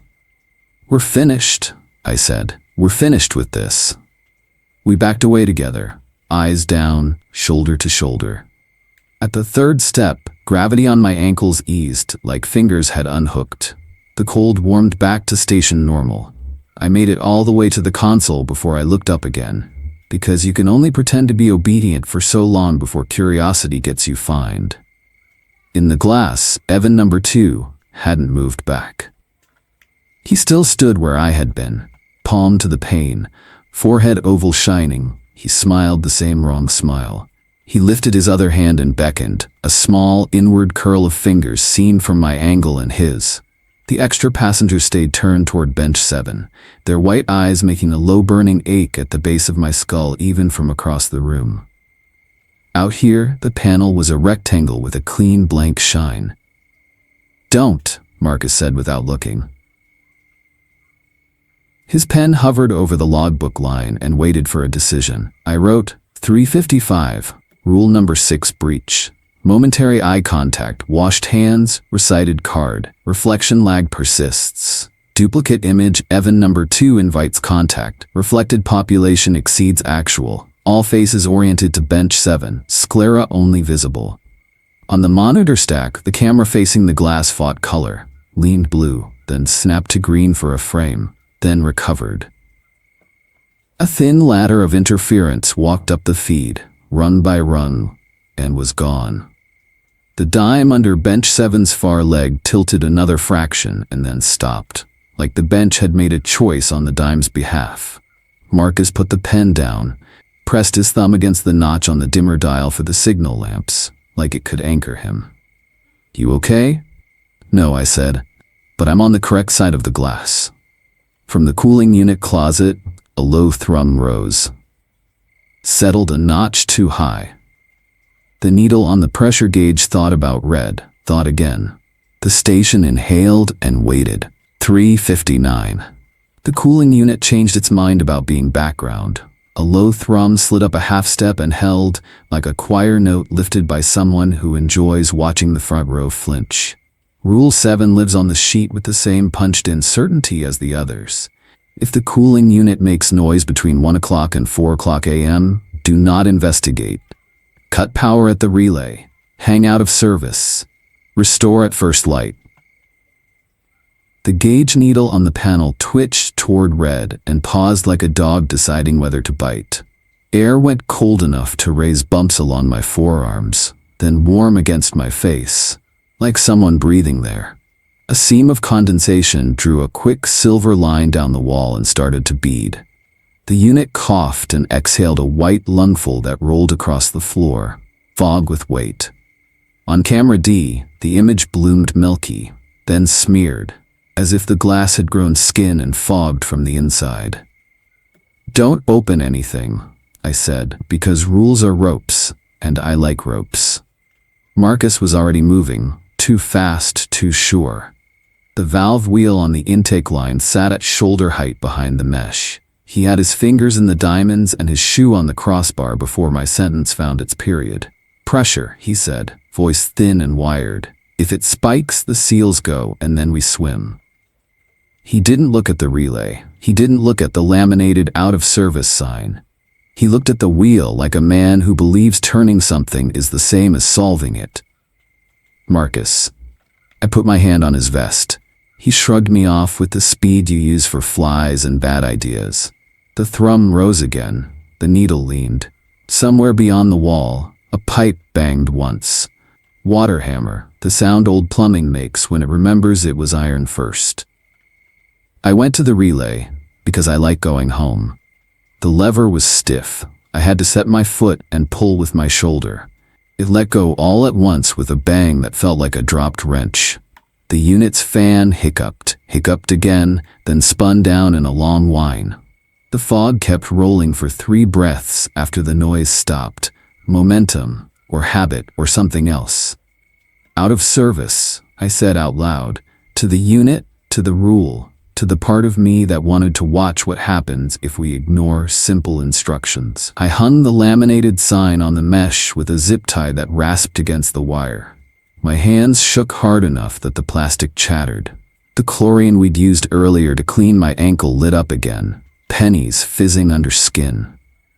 "We're finished," I said. "We're finished with this." We backed away together, eyes down, shoulder to shoulder. At the third step, gravity on my ankles eased like fingers had unhooked. The cold warmed back to station normal. I made it all the way to the console before I looked up again, because you can only pretend to be obedient for so long before curiosity gets you fined. In the glass, Evan number 2 hadn't moved back. He still stood where I had been, palm to the pane, forehead oval shining. He smiled the same wrong smile. He lifted his other hand and beckoned, a small, inward curl of fingers seen from my angle and his. The extra passengers stayed turned toward bench 7, their white eyes making a low-burning ache at the base of my skull even from across the room. Out here, the panel was a rectangle with a clean blank shine. "Don't," Marcus said without looking. His pen hovered over the logbook line and waited for a decision. I wrote, 355, rule number 6 breach. Momentary eye contact, washed hands, recited card, reflection lag persists. Duplicate image, Evan number 2 invites contact, reflected population exceeds actual. All faces oriented to bench 7, sclera only visible. On the monitor stack, the camera facing the glass fought color, leaned blue, then snapped to green for a frame, then recovered. A thin ladder of interference walked up the feed, rung by rung, and was gone. The dime under bench 7's far leg tilted another fraction and then stopped, like the bench had made a choice on the dime's behalf. Marcus put the pen down, pressed his thumb against the notch on the dimmer dial for the signal lamps, like it could anchor him. "You okay?" "No," I said, "but I'm on the correct side of the glass." From the cooling unit closet, a low thrum rose. "Settled a notch too high." The needle on the pressure gauge thought about red, thought again. The station inhaled and waited. 3:59. The cooling unit changed its mind about being background. A low thrum slid up a half step and held, like a choir note lifted by someone who enjoys watching the front row flinch. Rule 7 lives on the sheet with the same punched-in certainty as the others. If the cooling unit makes noise between 1 o'clock and 4 o'clock a.m., do not investigate. Cut power at the relay. Hang out of service. Restore at first light. The gauge needle on the panel twitched toward red and paused like a dog deciding whether to bite. Air went cold enough to raise bumps along my forearms, then warm against my face, like someone breathing there. A seam of condensation drew a quick silver line down the wall and started to bead. The unit coughed and exhaled a white lungful that rolled across the floor, fog with weight. On camera D, the image bloomed milky, then smeared, as if the glass had grown skin and fogged from the inside. "Don't open anything," I said, "because rules are ropes, and I like ropes." Marcus was already moving, too fast, too sure. The valve wheel on the intake line sat at shoulder height behind the mesh. He had his fingers in the diamonds and his shoe on the crossbar before my sentence found its period. "Pressure," he said, voice thin and wired. "If it spikes, the seals go, and then we swim." He didn't look at the relay. He didn't look at the laminated out-of-service sign. He looked at the wheel like a man who believes turning something is the same as solving it. "Marcus." I put my hand on his vest. He shrugged me off with the speed you use for flies and bad ideas. The thrum rose again. The needle leaned. Somewhere beyond the wall, a pipe banged once. Water hammer, the sound old plumbing makes when it remembers it was iron first. I went to the relay, because I like going home. The lever was stiff. I had to set my foot and pull with my shoulder. It let go all at once with a bang that felt like a dropped wrench. The unit's fan hiccuped again, then spun down in a long whine. The fog kept rolling for 3 breaths after the noise stopped. Momentum, or habit, or something else. "Out of service," I said out loud, to the unit, to the rule, to the part of me that wanted to watch what happens if we ignore simple instructions. I hung the laminated sign on the mesh with a zip tie that rasped against the wire. My hands shook hard enough that the plastic chattered. The chlorine we'd used earlier to clean my ankle lit up again, pennies fizzing under skin.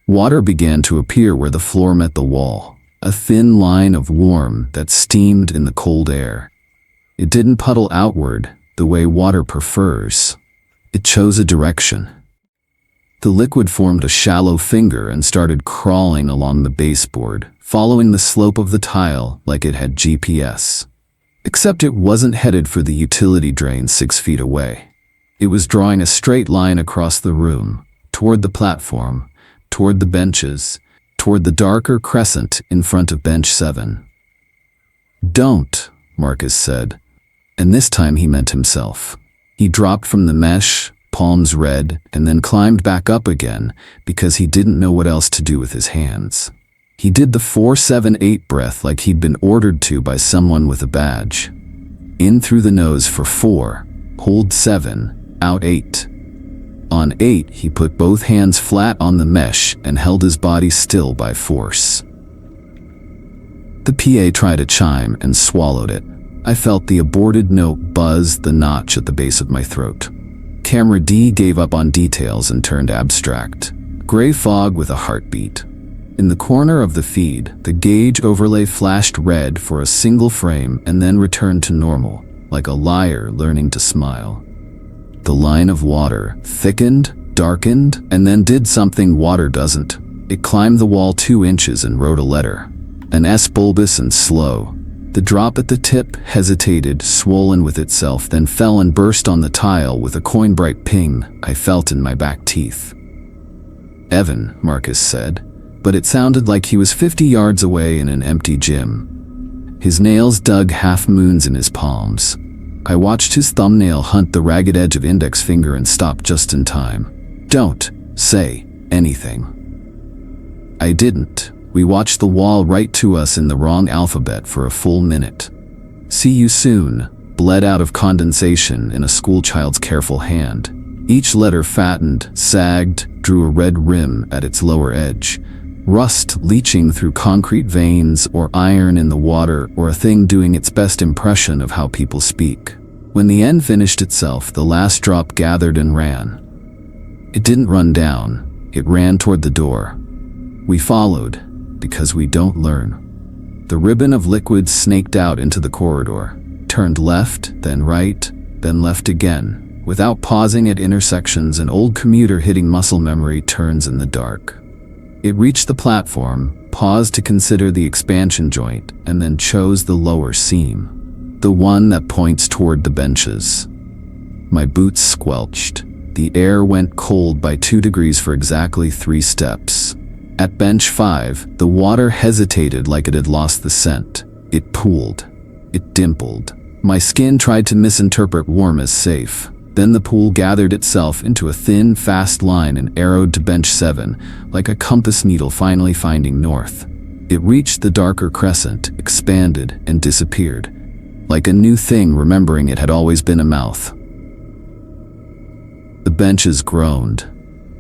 Water began to appear where the floor met the wall, a thin line of warm that steamed in the cold air. It didn't puddle outward the way water prefers. It chose a direction. The liquid formed a shallow finger and started crawling along the baseboard, following the slope of the tile like it had GPS. Except it wasn't headed for the utility drain 6 feet away. It was drawing a straight line across the room, toward the platform, toward the benches, toward the darker crescent in front of bench 7. "Don't," Marcus said, and this time he meant himself. He dropped from the mesh, palms red, and then climbed back up again because he didn't know what else to do with his hands. He did the 4-7-8 breath like he'd been ordered to by someone with a badge. In through the nose for 4, hold 7, out 8. On 8, he put both hands flat on the mesh and held his body still by force. The PA tried a chime and swallowed it. I felt the aborted note buzz the notch at the base of my throat. Camera D gave up on details and turned abstract. Gray fog with a heartbeat. In the corner of the feed, the gauge overlay flashed red for a single frame and then returned to normal, like a liar learning to smile. The line of water thickened, darkened, and then did something water doesn't. It climbed the wall 2 inches and wrote a letter. An S, bulbous and slow. The drop at the tip hesitated, swollen with itself, then fell and burst on the tile with a coin-bright ping I felt in my back teeth. "Evan," Marcus said, but it sounded like he was 50 yards away in an empty gym. His nails dug half-moons in his palms. I watched his thumbnail hunt the ragged edge of index finger and stopped just in time. "Don't say anything." I didn't. We watched the wall write to us in the wrong alphabet for a full minute. "See you soon," bled out of condensation in a schoolchild's careful hand. Each letter fattened, sagged, drew a red rim at its lower edge. Rust leaching through concrete veins, or iron in the water, or a thing doing its best impression of how people speak. When the end finished itself, the last drop gathered and ran. It didn't run down. It ran toward the door. We followed, because we don't learn. The ribbon of liquid snaked out into the corridor, turned left, then right, then left again. Without pausing at intersections, an old commuter hitting muscle memory turns in the dark. It reached the platform, paused to consider the expansion joint, and then chose the lower seam, the one that points toward the benches. My boots squelched. The air went cold by 2 degrees for exactly 3 steps. At bench 5, the water hesitated like it had lost the scent. It pooled. It dimpled. My skin tried to misinterpret warm as safe. Then the pool gathered itself into a thin, fast line and arrowed to bench 7, like a compass needle finally finding north. It reached the darker crescent, expanded, and disappeared, like a new thing remembering it had always been a mouth. The benches groaned.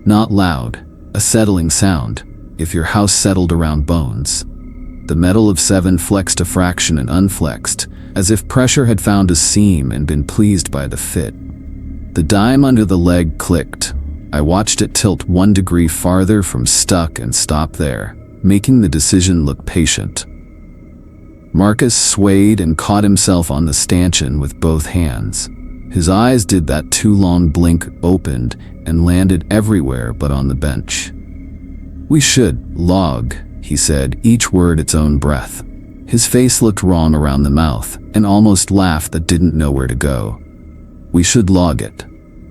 Not loud, a settling sound, if your house settled around bones. The metal of 7 flexed a fraction and unflexed, as if pressure had found a seam and been pleased by the fit. The dime under the leg clicked. I watched it tilt 1 degree farther from stuck and stop there, making the decision look patient. Marcus swayed and caught himself on the stanchion with both hands. His eyes did that too long blink, opened, and landed everywhere but on the bench. "We should log," he said, each word its own breath. His face looked wrong around the mouth, an almost laugh that didn't know where to go. "We should log it."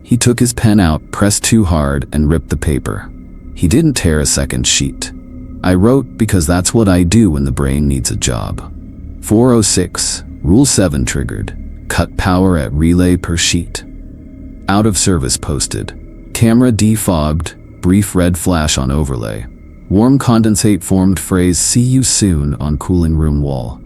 He took his pen out, pressed too hard, and ripped the paper. He didn't tear a second sheet. I wrote because that's what I do when the brain needs a job. 406, Rule 7 triggered. Cut power at relay per sheet. Out of service posted. Camera defogged, brief red flash on overlay. Warm condensate formed phrase "see you soon" on cooling room wall.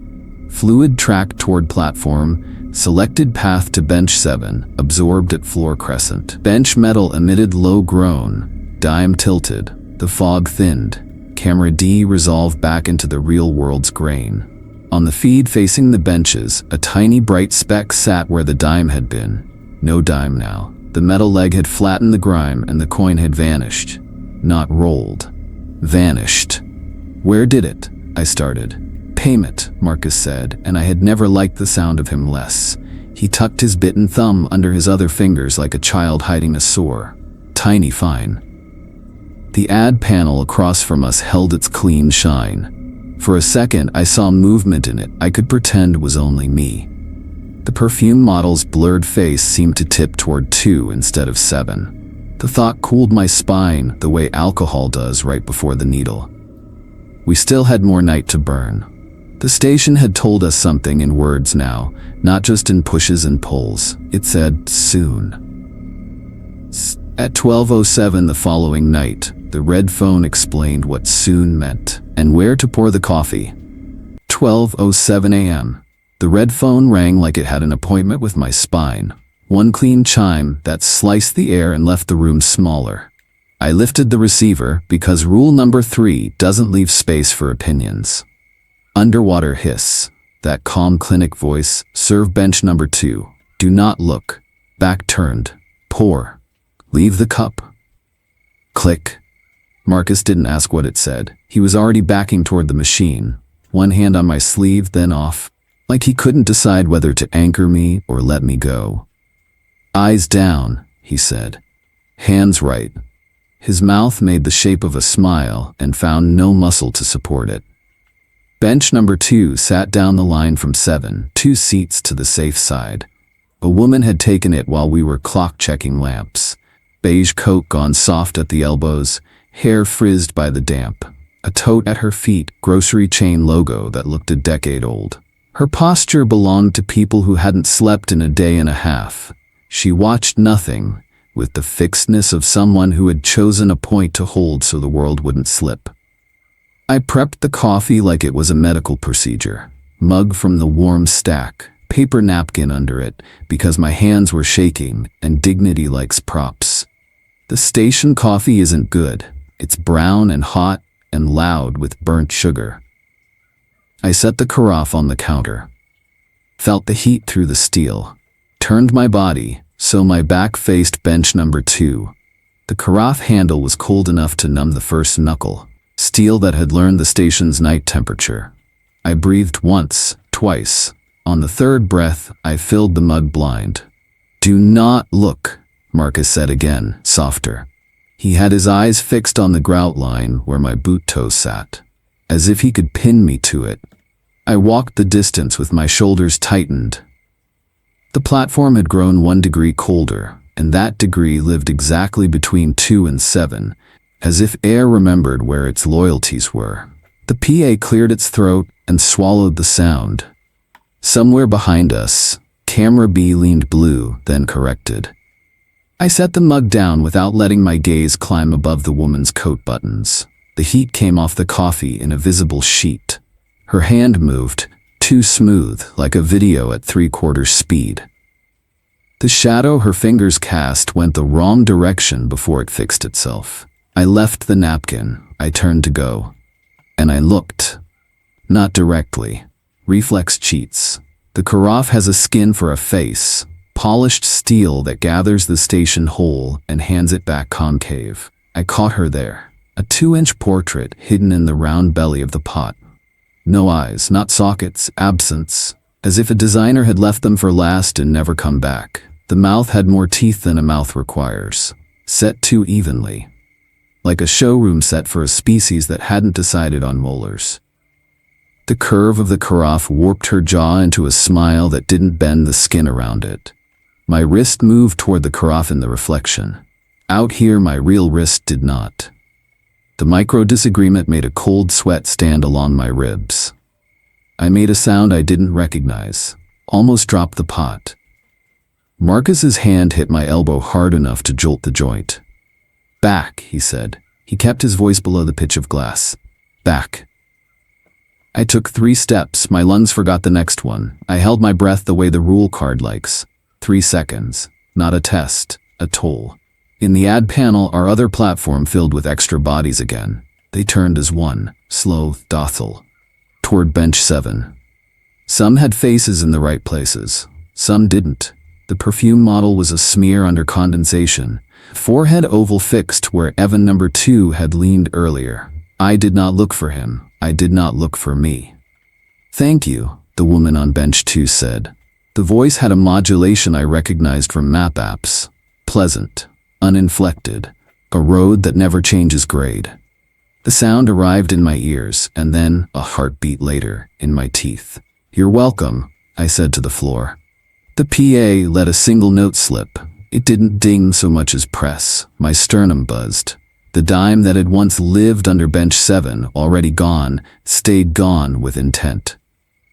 Fluid track toward platform. Selected path to bench 7, absorbed at floor crescent. Bench metal emitted low groan. Dime tilted. The fog thinned. Camera D resolved back into the real world's grain. On the feed facing the benches, a tiny bright speck sat where the dime had been. No dime now. The metal leg had flattened the grime and the coin had vanished. Not rolled. Vanished. "Where did it?" I started. "Payment," Marcus said, and I had never liked the sound of him less. He tucked his bitten thumb under his other fingers like a child hiding a sore. "Tiny fine." The ad panel across from us held its clean shine. For a second, I saw movement in it I could pretend was only me. The perfume model's blurred face seemed to tip toward 2 instead of 7. The thought cooled my spine the way alcohol does right before the needle. We still had more night to burn. The station had told us something in words now, not just in pushes and pulls. It said, "soon." At 12:07 the following night, the red phone explained what soon meant, and where to pour the coffee. 12:07 a.m. The red phone rang like it had an appointment with my spine. One clean chime that sliced the air and left the room smaller. I lifted the receiver because rule number 3 doesn't leave space for opinions. Underwater hiss. That calm clinic voice. Serve bench number 2. Do not look. Back turned. Pour. Leave the cup. Click. Marcus didn't ask what it said. He was already backing toward the machine. One hand on my sleeve, then off. Like he couldn't decide whether to anchor me or let me go. "Eyes down," he said. "Hands right." His mouth made the shape of a smile and found no muscle to support it. Bench number 2 sat down the line from 7, 2 seats to the safe side. A woman had taken it while we were clock-checking lamps. Beige coat gone soft at the elbows, hair frizzed by the damp. A tote at her feet, grocery chain logo that looked a decade old. Her posture belonged to people who hadn't slept in a day and a half. She watched nothing, with the fixedness of someone who had chosen a point to hold so the world wouldn't slip. I prepped the coffee like it was a medical procedure. Mug from the warm stack, paper napkin under it, because my hands were shaking, and dignity likes props. The station coffee isn't good. It's brown and hot and loud with burnt sugar. I set the carafe on the counter. Felt the heat through the steel. Turned my body, so my back faced bench number 2. The carafe handle was cold enough to numb the first knuckle. Steel that had learned the station's night temperature. I breathed once, twice. On the third breath, I filled the mug blind. "Do not look," Marcus said again, softer. He had his eyes fixed on the grout line where my boot toe sat, as if he could pin me to it. I walked the distance with my shoulders tightened. The platform had grown 1 degree colder, and that degree lived exactly between 2 and 7, as if air remembered where its loyalties were. The PA cleared its throat and swallowed the sound. Somewhere behind us, camera B leaned blue, then corrected. I set the mug down without letting my gaze climb above the woman's coat buttons. The heat came off the coffee in a visible sheet. Her hand moved, too smooth, like a video at 3/4 speed. The shadow her fingers cast went the wrong direction before it fixed itself. I left the napkin. I turned to go. And I looked. Not directly. Reflex cheats. The carafe has a skin for a face. Polished steel that gathers the station whole and hands it back concave. I caught her there. A 2-inch portrait hidden in the round belly of the pot. No eyes, not sockets, absence. As if a designer had left them for last and never come back. The mouth had more teeth than a mouth requires. Set too evenly. Like a showroom set for a species that hadn't decided on molars. The curve of the carafe warped her jaw into a smile that didn't bend the skin around it. My wrist moved toward the carafe in the reflection. Out here, my real wrist did not. The micro-disagreement made a cold sweat stand along my ribs. I made a sound I didn't recognize. Almost dropped the pot. Marcus's hand hit my elbow hard enough to jolt the joint. "Back," he said. He kept his voice below the pitch of glass. "Back." I took 3 steps. My lungs forgot the next one. I held my breath the way the rule card likes. 3 seconds. Not a test. A toll. In the ad panel, our other platform filled with extra bodies again. They turned as one, slow, docile, toward bench 7. Some had faces in the right places. Some didn't. The perfume model was a smear under condensation. Forehead oval fixed where Evan number 2 had leaned earlier. I did not look for him. I did not look for me. "Thank you," the woman on bench 2 said. The voice had a modulation I recognized from map apps. Pleasant. Uninflected. A road that never changes grade. The sound arrived in my ears, and then, a heartbeat later, in my teeth. "You're welcome," I said to the floor. The PA let a single note slip. It didn't ding so much as press. My sternum buzzed. The dime that had once lived under bench 7, already gone, stayed gone with intent.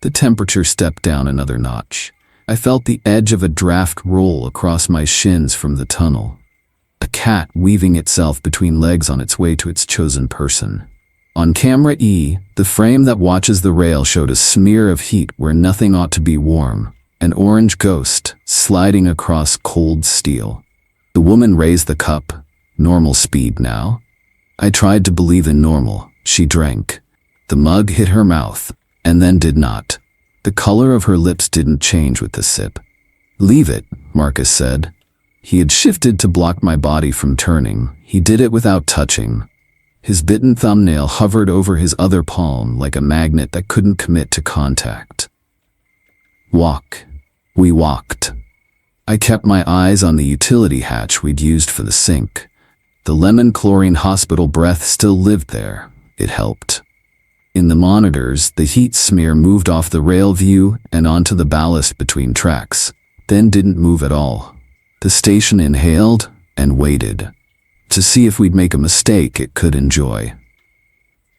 The temperature stepped down another notch. I felt the edge of a draft roll across my shins from the tunnel. A cat weaving itself between legs on its way to its chosen person. On camera E, the frame that watches the rail showed a smear of heat where nothing ought to be warm. An orange ghost, sliding across cold steel. The woman raised the cup. Normal speed now? I tried to believe in normal. She drank. The mug hit her mouth, and then did not. The color of her lips didn't change with the sip. "Leave it," Marcus said. He had shifted to block my body from turning. He did it without touching. His bitten thumbnail hovered over his other palm like a magnet that couldn't commit to contact. Walk. We walked. I kept my eyes on the utility hatch we'd used for the sink. The lemon chlorine hospital breath still lived there. It helped. In the monitors, the heat smear moved off the rail view and onto the ballast between tracks, then didn't move at all. The station inhaled and waited to see if we'd make a mistake it could enjoy.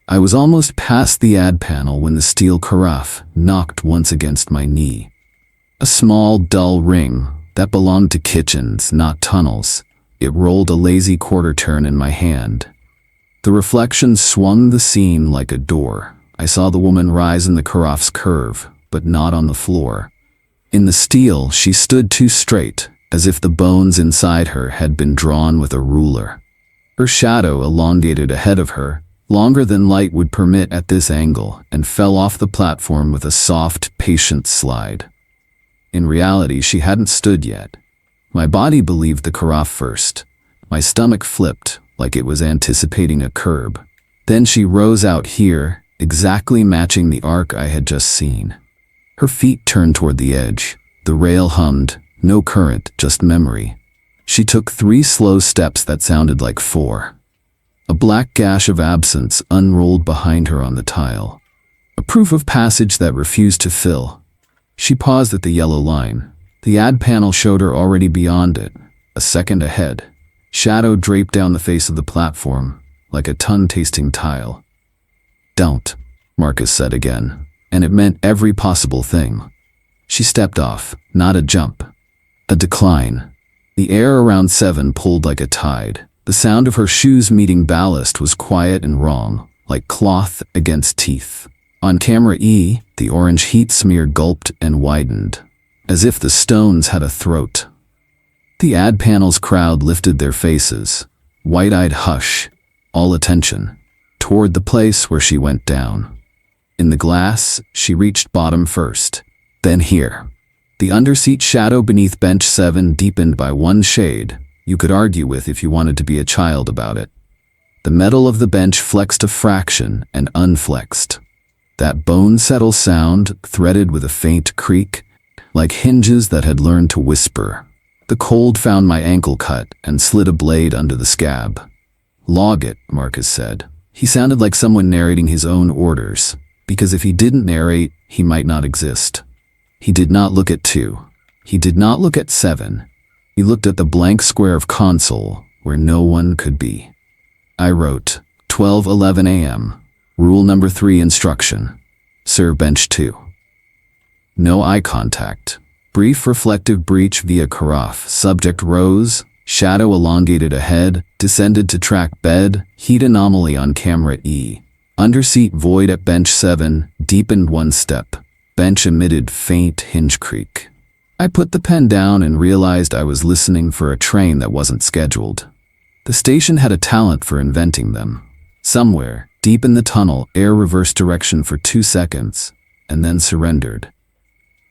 I was almost past the ad panel when the steel carafe knocked once against my knee. A small, dull ring that belonged to kitchens, not tunnels. It rolled a lazy quarter turn in my hand. The reflection swung the scene like a door. I saw the woman rise in the carafe's curve, but not on the floor. In the steel, she stood too straight, as if the bones inside her had been drawn with a ruler. Her shadow elongated ahead of her, longer than light would permit at this angle, and fell off the platform with a soft, patient slide. In reality, she hadn't stood yet. My body believed the carafe first. My stomach flipped, like it was anticipating a curb. Then she rose out here, exactly matching the arc I had just seen. Her feet turned toward the edge. The rail hummed, no current, just memory. She took 3 slow steps that sounded like 4. A black gash of absence unrolled behind her on the tile. A proof of passage that refused to fill. She paused at the yellow line. The ad panel showed her already beyond it, a second ahead. Shadow draped down the face of the platform, like a tongue-tasting tile. "Don't," Marcus said again, and it meant every possible thing. She stepped off, not a jump. A decline. The air around 7 pulled like a tide. The sound of her shoes meeting ballast was quiet and wrong, like cloth against teeth. On camera E, the orange heat smear gulped and widened, as if the stones had a throat. The ad panel's crowd lifted their faces, wide-eyed hush, all attention, toward the place where she went down. In the glass, she reached bottom first, then here. The underseat shadow beneath bench 7 deepened by 1 shade, you could argue with if you wanted to be a child about it. The metal of the bench flexed a fraction and unflexed. That bone-settle sound, threaded with a faint creak, like hinges that had learned to whisper. The cold found my ankle cut and slid a blade under the scab. "Log it," Marcus said. He sounded like someone narrating his own orders, because if he didn't narrate, he might not exist. He did not look at 2. He did not look at 7. He looked at the blank square of console where no one could be. I wrote, 12:11 a.m. Rule number 3 instruction. Serve bench 2. No eye contact. Brief reflective breach via carafe. Subject rose, shadow elongated ahead, descended to track bed, heat anomaly on camera E. Underseat void at bench 7, deepened 1 step. Bench emitted faint hinge creak. I put the pen down and realized I was listening for a train that wasn't scheduled. The station had a talent for inventing them. Somewhere, deep in the tunnel, air reversed direction for 2 seconds, and then surrendered.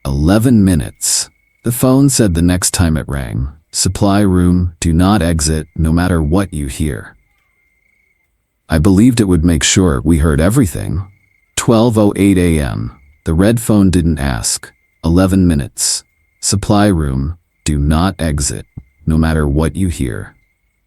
11 minutes. The phone said the next time it rang, "Supply room, do not exit, no matter what you hear." I believed it would make sure we heard everything. 12:08 a.m. The red phone didn't ask. 11 minutes. Supply room, do not exit, no matter what you hear.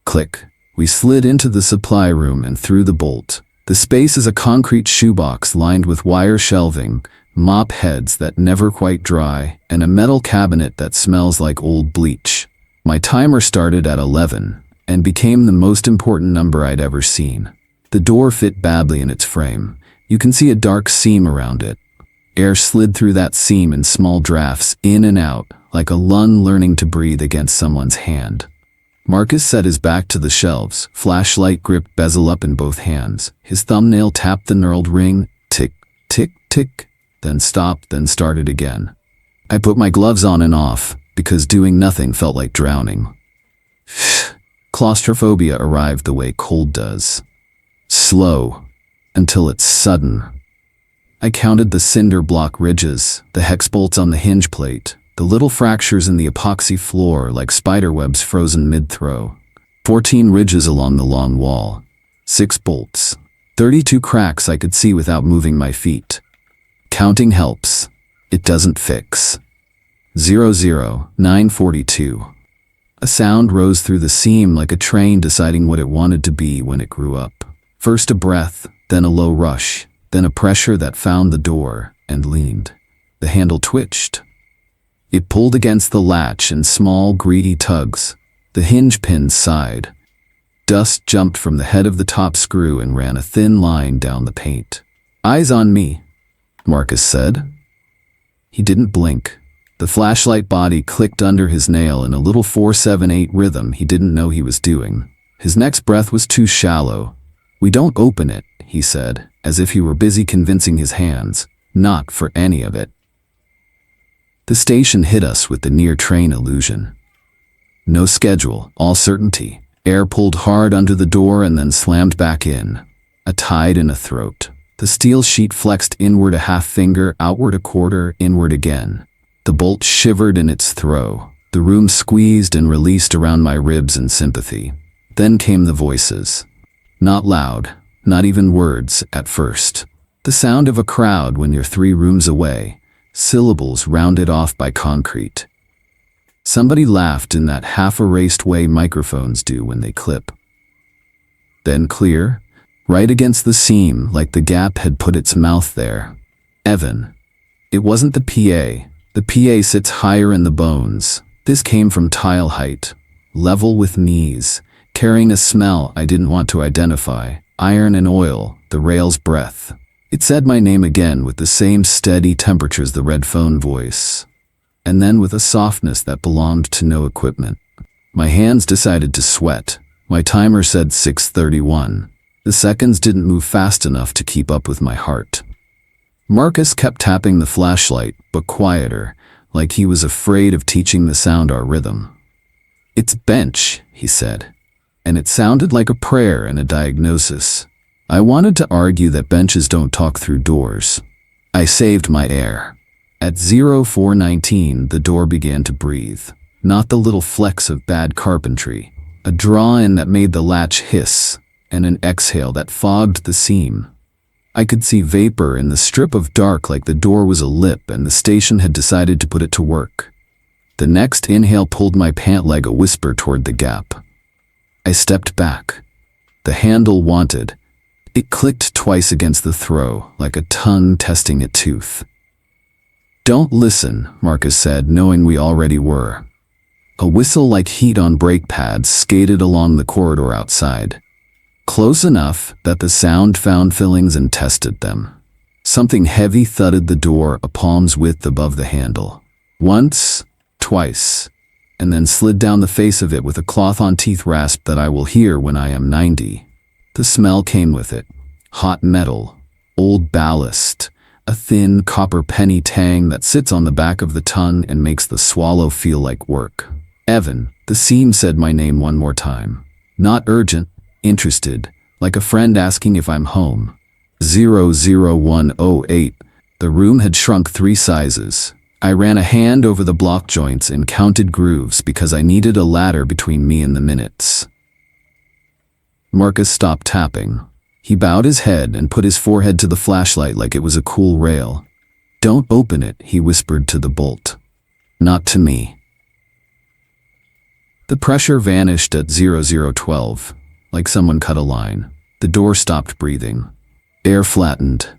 Click. We slid into the supply room and through the bolt. The space is a concrete shoebox lined with wire shelving, mop heads that never quite dry, and a metal cabinet that smells like old bleach. My timer started at 11, and became the most important number I'd ever seen. The door fit badly in its frame. You can see a dark seam around it. Air slid through that seam in small drafts, in and out, like a lung learning to breathe against someone's hand. Marcus set his back to the shelves, flashlight gripped bezel up in both hands. His thumbnail tapped the knurled ring, tick, tick, tick, then stopped, then started again. I put my gloves on and off, because doing nothing felt like drowning. Claustrophobia arrived the way cold does. Slow, until it's sudden. I counted the cinder block ridges, the hex bolts on the hinge plate, the little fractures in the epoxy floor like spiderwebs frozen mid-throw. 14 ridges along the long wall. 6 bolts. 32 cracks I could see without moving my feet. Counting helps. It doesn't fix. 00, 942. A sound rose through the seam like a train deciding what it wanted to be when it grew up. First a breath, then a low rush, then a pressure that found the door and leaned. The handle twitched. It pulled against the latch in small, greedy tugs. The hinge pins sighed. Dust jumped from the head of the top screw and ran a thin line down the paint. "Eyes on me," Marcus said. He didn't blink. The flashlight body clicked under his nail in a little 4/7/8 rhythm he didn't know he was doing. His next breath was too shallow. "We don't open it," he said, as if he were busy convincing his hands. "Not for any of it." The station hit us with the near-train illusion. No schedule, all certainty. Air pulled hard under the door and then slammed back in. A tide in a throat. The steel sheet flexed inward a half finger, outward a quarter, inward again. The bolt shivered in its throw. The room squeezed and released around my ribs in sympathy. Then came the voices. Not loud, not even words at first. The sound of a crowd when you're 3 rooms away. Syllables rounded off by concrete. Somebody laughed in that half-erased way microphones do when they clip. Then clear, right against the seam, like the gap had put its mouth there. "Evan." It wasn't the PA. The PA sits higher in the bones. This came from tile height, level with knees, carrying a smell I didn't want to identify. Iron and oil, the rail's breath. It said my name again with the same steady temperature as the red phone voice. And then with a softness that belonged to no equipment. My hands decided to sweat. My timer said 6:31. The seconds didn't move fast enough to keep up with my heart. Marcus kept tapping the flashlight, but quieter, like he was afraid of teaching the sound our rhythm. "It's bench," he said. And it sounded like a prayer and a diagnosis. I wanted to argue that benches don't talk through doors. I saved my air. At 04:19, the door began to breathe. Not the little flecks of bad carpentry. A draw-in that made the latch hiss, and an exhale that fogged the seam. I could see vapor in the strip of dark like the door was a lip and the station had decided to put it to work. The next inhale pulled my pant leg a whisper toward the gap. I stepped back. The handle wanted. It clicked twice against the throw, like a tongue testing a tooth. "Don't listen," Marcus said, knowing we already were. A whistle like heat on brake pads skated along the corridor outside. Close enough that the sound found fillings and tested them. Something heavy thudded the door a palm's width above the handle. Once, twice, and then slid down the face of it with a cloth-on-teeth rasp that I will hear when I am 90. The smell came with it. Hot metal, old ballast, a thin copper penny tang that sits on the back of the tongue and makes the swallow feel like work. "Evan," the seam said my name one more time. Not urgent, interested, like a friend asking if I'm home. 00108. The room had shrunk 3 sizes. I ran a hand over the block joints and counted grooves because I needed a ladder between me and the minutes. Marcus stopped tapping. He bowed his head and put his forehead to the flashlight like it was a cool rail. "Don't open it," he whispered to the bolt. "Not to me." The pressure vanished at 0012, like someone cut a line. The door stopped breathing. Air flattened.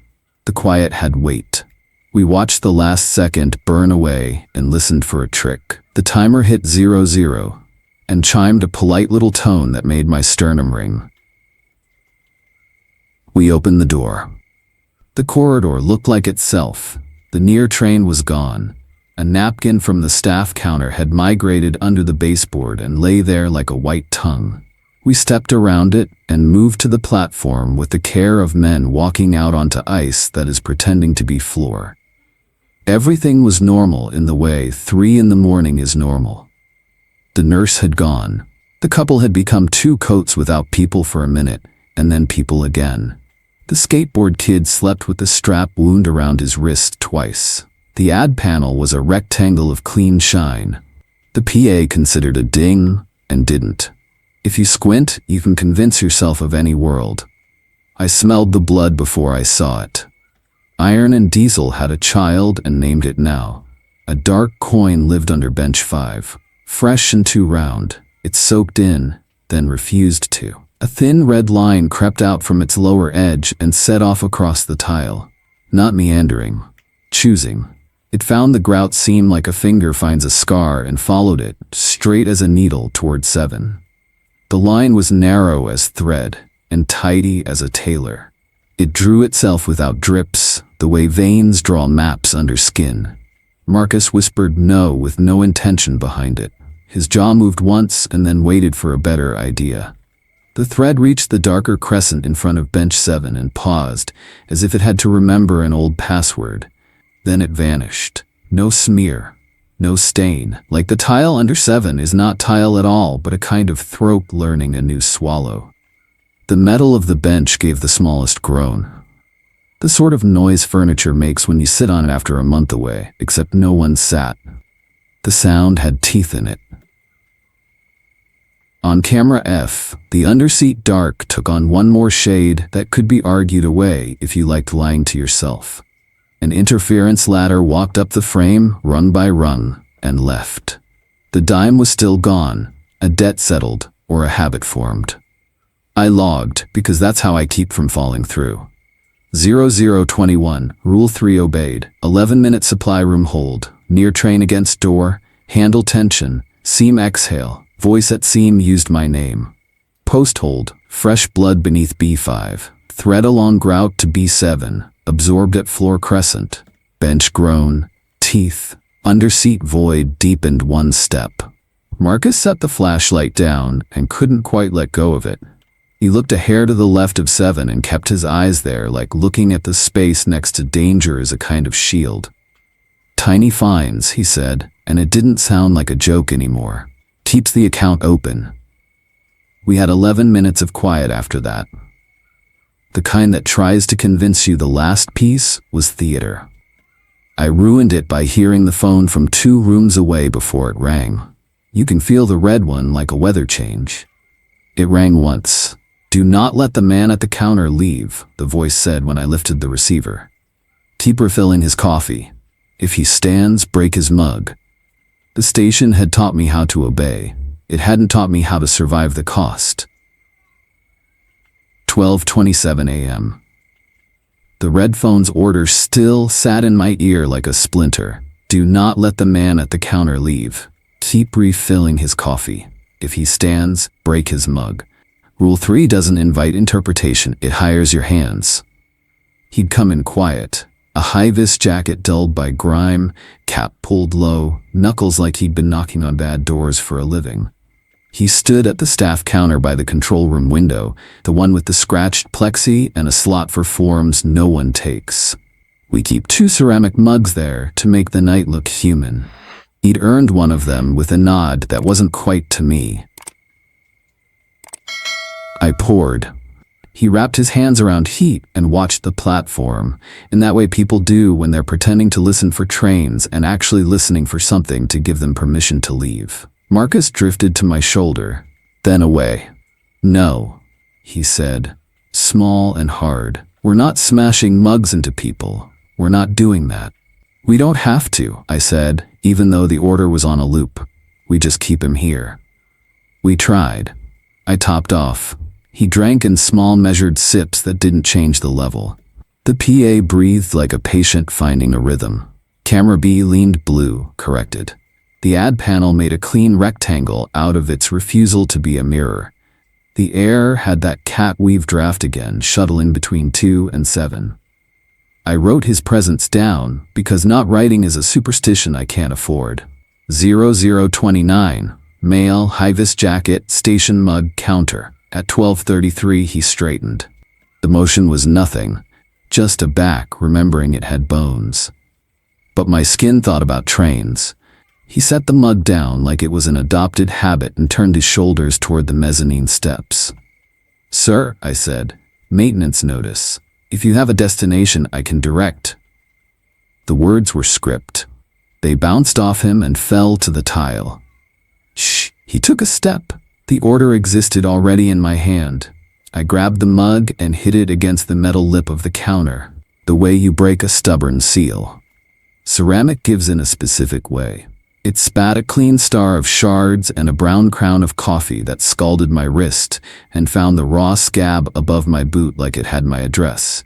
The quiet had weight. We watched the last second burn away and listened for a trick. The timer hit 00 and chimed a polite little tone that made my sternum ring. We opened the door. The corridor looked like itself. The near train was gone. A napkin from the staff counter had migrated under the baseboard and lay there like a white tongue. We stepped around it and moved to the platform with the care of men walking out onto ice that is pretending to be floor. Everything was normal in the way 3 in the morning is normal. The nurse had gone. The couple had become 2 coats without people for a minute, and then people again. The skateboard kid slept with the strap wound around his wrist twice. The ad panel was a rectangle of clean shine. The PA considered a ding and didn't. If you squint, you can convince yourself of any world. I smelled the blood before I saw it. Iron and Diesel had a child and named it now. A dark coin lived under bench 5. fresh and too round. It soaked in, then refused to. A thin red line crept out from its lower edge and set off across the tile. Not meandering. Choosing. It found the grout seam like a finger finds a scar and followed it, straight as a needle, toward 7. The line was narrow as thread, and tidy as a tailor. It drew itself without drips, the way veins draw maps under skin. Marcus whispered no with no intention behind it. His jaw moved once and then waited for a better idea. The thread reached the darker crescent in front of bench 7 and paused, as if it had to remember an old password. Then it vanished. No smear. No stain. Like the tile under 7 is not tile at all, but a kind of throat learning a new swallow. The metal of the bench gave the smallest groan. The sort of noise furniture makes when you sit on it after a month away, except no one sat. The sound had teeth in it. On camera F, the underseat dark took on one more shade that could be argued away if you liked lying to yourself. An interference ladder walked up the frame, rung by rung, and left. The dime was still gone, a debt settled, or a habit formed. I logged, because that's how I keep from falling through. 0021, Rule 3 obeyed, 11-minute supply room hold, near train against door, handle tension, seam exhale, voice at seam used my name. Post hold, fresh blood beneath B5, thread along grout to B7, absorbed at floor crescent, bench groan, teeth, underseat void deepened one step. Marcus set the flashlight down and couldn't quite let go of it. He looked a hair to the left of 7 and kept his eyes there, like looking at the space next to danger as a kind of shield. Tiny fines, he said, and it didn't sound like a joke anymore. Keeps the account open. We had 11 minutes of quiet after that. The kind that tries to convince you the last piece was theater. I ruined it by hearing the phone from 2 rooms away before it rang. You can feel the red one like a weather change. It rang once. "Do not let the man at the counter leave," the voice said when I lifted the receiver. "Keep refilling his coffee. If he stands, break his mug." The station had taught me how to obey. It hadn't taught me how to survive the cost. 12:27 a.m. The red phone's order still sat in my ear like a splinter. Do not let the man at the counter leave. Keep refilling his coffee. If he stands, break his mug. Rule 3 doesn't invite interpretation, it hires your hands. He'd come in quiet. A high-vis jacket dulled by grime, cap pulled low, knuckles like he'd been knocking on bad doors for a living. He stood at the staff counter by the control room window, the one with the scratched plexi and a slot for forms no one takes. We keep 2 ceramic mugs there to make the night look human. He'd earned one of them with a nod that wasn't quite to me. I poured. He wrapped his hands around heat and watched the platform, in that way people do when they're pretending to listen for trains and actually listening for something to give them permission to leave. Marcus drifted to my shoulder, then away. "No," he said, small and hard. "We're not smashing mugs into people. We're not doing that." "We don't have to," I said, even though the order was on a loop. "We just keep him here." We tried. I topped off. He drank in small measured sips that didn't change the level. The PA breathed like a patient finding a rhythm. Camera B leaned blue, corrected. The ad panel made a clean rectangle out of its refusal to be a mirror. The air had that cat weave draft again, shuttling between 2 and 7. I wrote his presence down, because not writing is a superstition I can't afford. 0029, male, high-vis jacket, station mug, counter. At 12:33 he straightened. The motion was nothing, just a back remembering it had bones. But my skin thought about trains. He set the mug down like it was an adopted habit and turned his shoulders toward the mezzanine steps. "Sir," I said, "maintenance notice. If you have a destination I can direct." The words were script. They bounced off him and fell to the tile. "Shh." He took a step. The order existed already in my hand. I grabbed the mug and hit it against the metal lip of the counter, the way you break a stubborn seal. Ceramic gives in a specific way. It spat a clean star of shards and a brown crown of coffee that scalded my wrist and found the raw scab above my boot like it had my address.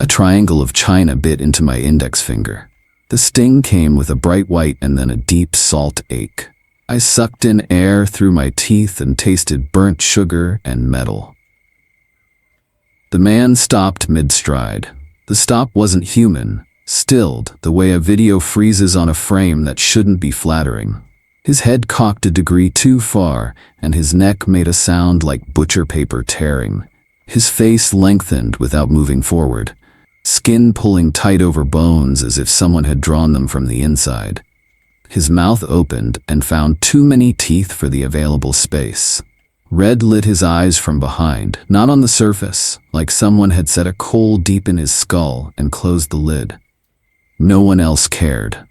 A triangle of china bit into my index finger. The sting came with a bright white and then a deep salt ache. I sucked in air through my teeth and tasted burnt sugar and metal. The man stopped mid-stride. The stop wasn't human, stilled, the way a video freezes on a frame that shouldn't be flattering. His head cocked a degree too far, and his neck made a sound like butcher paper tearing. His face lengthened without moving forward, skin pulling tight over bones as if someone had drawn them from the inside. His mouth opened and found too many teeth for the available space. Red lit his eyes from behind, not on the surface, like someone had set a coal deep in his skull and closed the lid. No one else cared.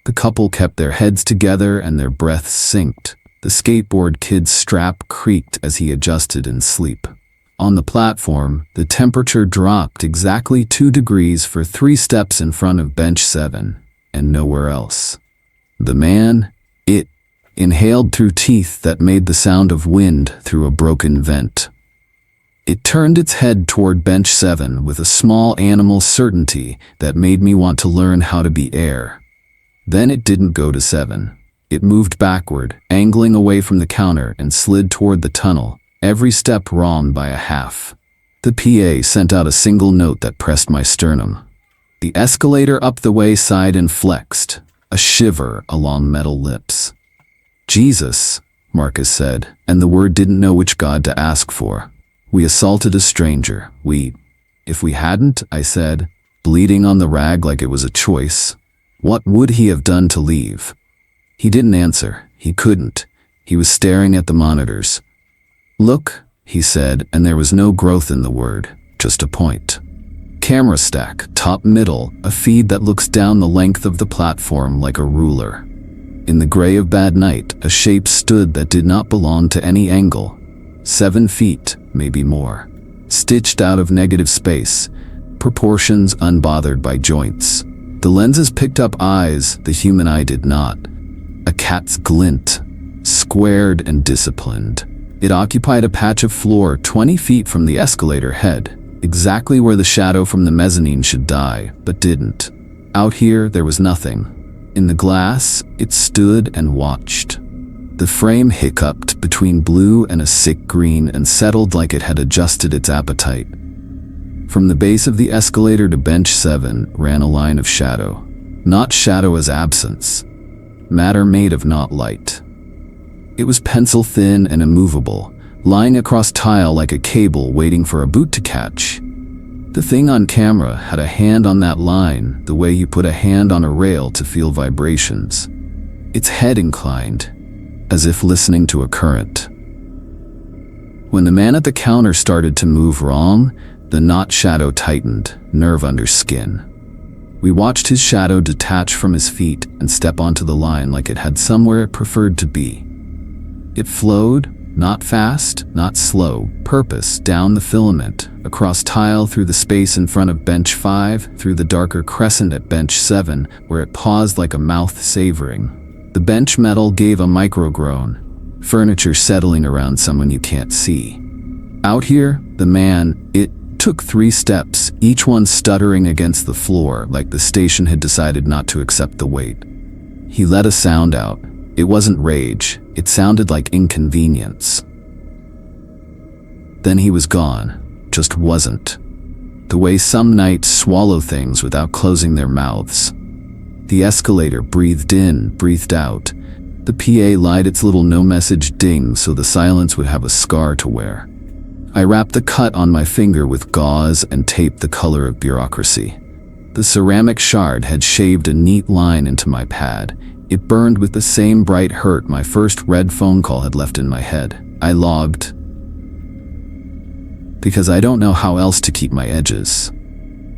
The couple kept their heads together and their breaths synced. The skateboard kid's strap creaked as he adjusted in sleep. On the platform, the temperature dropped exactly 2 degrees for 3 steps in front of bench 7, and nowhere else. The man, it, inhaled through teeth that made the sound of wind through a broken vent. It turned its head toward bench 7 with a small animal certainty that made me want to learn how to be air. Then it didn't go to 7. It moved backward, angling away from the counter and slid toward the tunnel, every step wrong by a half. The PA sent out a single note that pressed my sternum. The escalator up the way sighed and flexed, a shiver along metal lips. Jesus, Marcus said, and the word didn't know which God to ask for. We assaulted a stranger. If we hadn't, I said, bleeding on the rag like it was a choice. What would he have done to leave? He didn't answer. He couldn't. He was staring at the monitors. Look, he said, and there was no growth in the word, just a point. Camera stack, top middle, a feed that looks down the length of the platform like a ruler. In the gray of bad night, a shape stood that did not belong to any angle. 7 feet, maybe more. Stitched out of negative space, proportions unbothered by joints. The lenses picked up eyes the human eye did not. A cat's glint, squared and disciplined. It occupied a patch of floor 20 feet from the escalator head, exactly where the shadow from the mezzanine should die, but didn't. Out here, there was nothing. In the glass, it stood and watched. The frame hiccuped between blue and a sick green and settled like it had adjusted its appetite. From the base of the escalator to bench 7 ran a line of shadow. Not shadow as absence. Matter made of not light. It was pencil thin and immovable, lying across tile like a cable waiting for a boot to catch. The thing on camera had a hand on that line, the way you put a hand on a rail to feel vibrations. Its head inclined, as if listening to a current. When the man at the counter started to move wrong, the knot shadow tightened, nerve under skin. We watched his shadow detach from his feet and step onto the line like it had somewhere it preferred to be. It flowed, not fast, not slow, purpose, down the filament, across tile through the space in front of bench 5, through the darker crescent at bench 7, where it paused like a mouth savoring. The bench metal gave a micro groan, furniture settling around someone you can't see. Out here, the man, it took 3 steps, each one stuttering against the floor like the station had decided not to accept the weight. He let a sound out. It wasn't rage, it sounded like inconvenience. Then he was gone, just wasn't. The way some nights swallow things without closing their mouths. The escalator breathed in, breathed out. The PA lied its little no-message ding so the silence would have a scar to wear. I wrapped the cut on my finger with gauze and taped the color of bureaucracy. The ceramic shard had shaved a neat line into my pad. It burned with the same bright hurt my first red phone call had left in my head. I logged, because I don't know how else to keep my edges.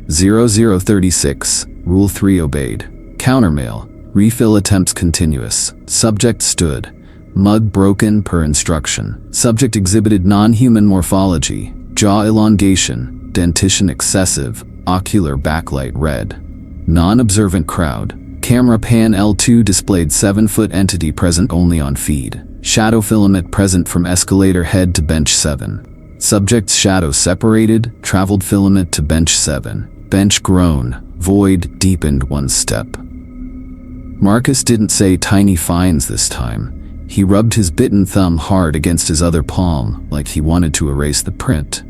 0036, Rule 3 obeyed. Countermail, refill attempts continuous. Subject stood. Mug broken per instruction. Subject exhibited non-human morphology, jaw elongation, dentition excessive, ocular backlight red. Non-observant crowd. Camera pan L2 displayed 7-foot entity present only on feed. Shadow filament present from escalator head to bench 7. Subject's shadow separated, traveled filament to bench 7. Bench grown, void deepened 1 step. Marcus didn't say tiny fines this time. He rubbed his bitten thumb hard against his other palm, like he wanted to erase the print.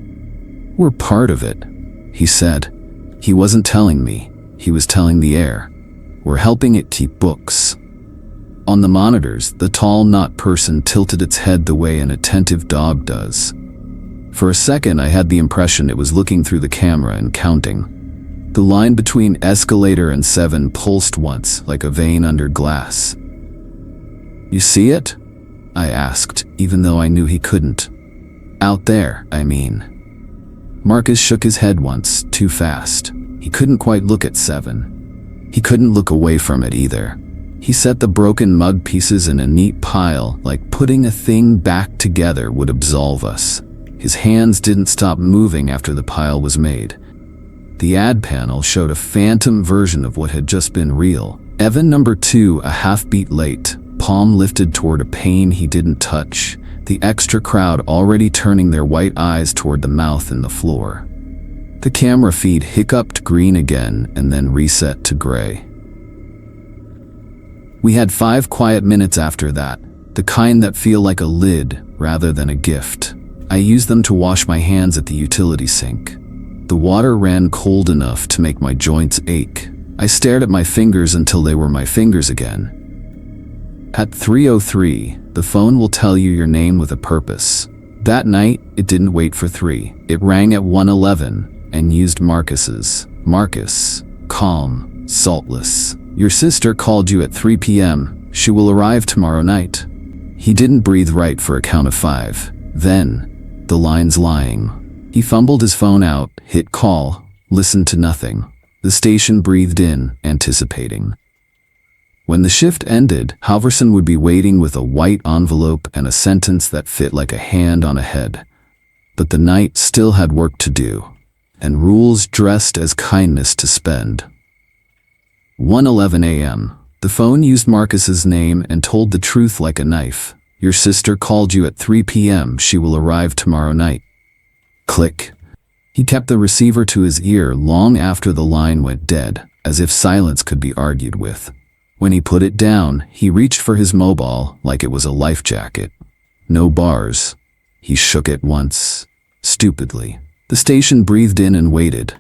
"We're part of it," he said. He wasn't telling me, he was telling the air. "We're helping it keep books." On the monitors, the tall knot person tilted its head the way an attentive dog does. For a second I had the impression it was looking through the camera and counting. The line between escalator and 7 pulsed once, like a vein under glass. "You see it?" I asked, even though I knew he couldn't. "Out there, I mean." Marcus shook his head once, too fast. He couldn't quite look at 7. He couldn't look away from it either. He set the broken mug pieces in a neat pile, like putting a thing back together would absolve us. His hands didn't stop moving after the pile was made. The ad panel showed a phantom version of what had just been real. Evan number 2, a half beat late, palm lifted toward a pane he didn't touch, the extra crowd already turning their white eyes toward the mouth in the floor. The camera feed hiccuped green again and then reset to gray. We had 5 quiet minutes after that, the kind that feel like a lid rather than a gift. I used them to wash my hands at the utility sink. The water ran cold enough to make my joints ache. I stared at my fingers until they were my fingers again. At 3:03, the phone will tell you your name with a purpose. That night, it didn't wait for 3. It rang at 1:11 and used Marcus's. "Marcus, calm, saltless. Your sister called you at 3 p.m. She will arrive tomorrow night." He didn't breathe right for a count of 5. Then, the line's lying. He fumbled his phone out, hit call, listened to nothing. The station breathed in, anticipating. When the shift ended, Halverson would be waiting with a white envelope and a sentence that fit like a hand on a head. But the night still had work to do, and rules dressed as kindness to spend. 1:11 a.m. The phone used Marcus's name and told the truth like a knife. "Your sister called you at 3 p.m. She will arrive tomorrow night." Click. He kept the receiver to his ear long after the line went dead, as if silence could be argued with. When he put it down, he reached for his mobile like it was a life jacket. No bars. He shook it once. Stupidly. The station breathed in and waited.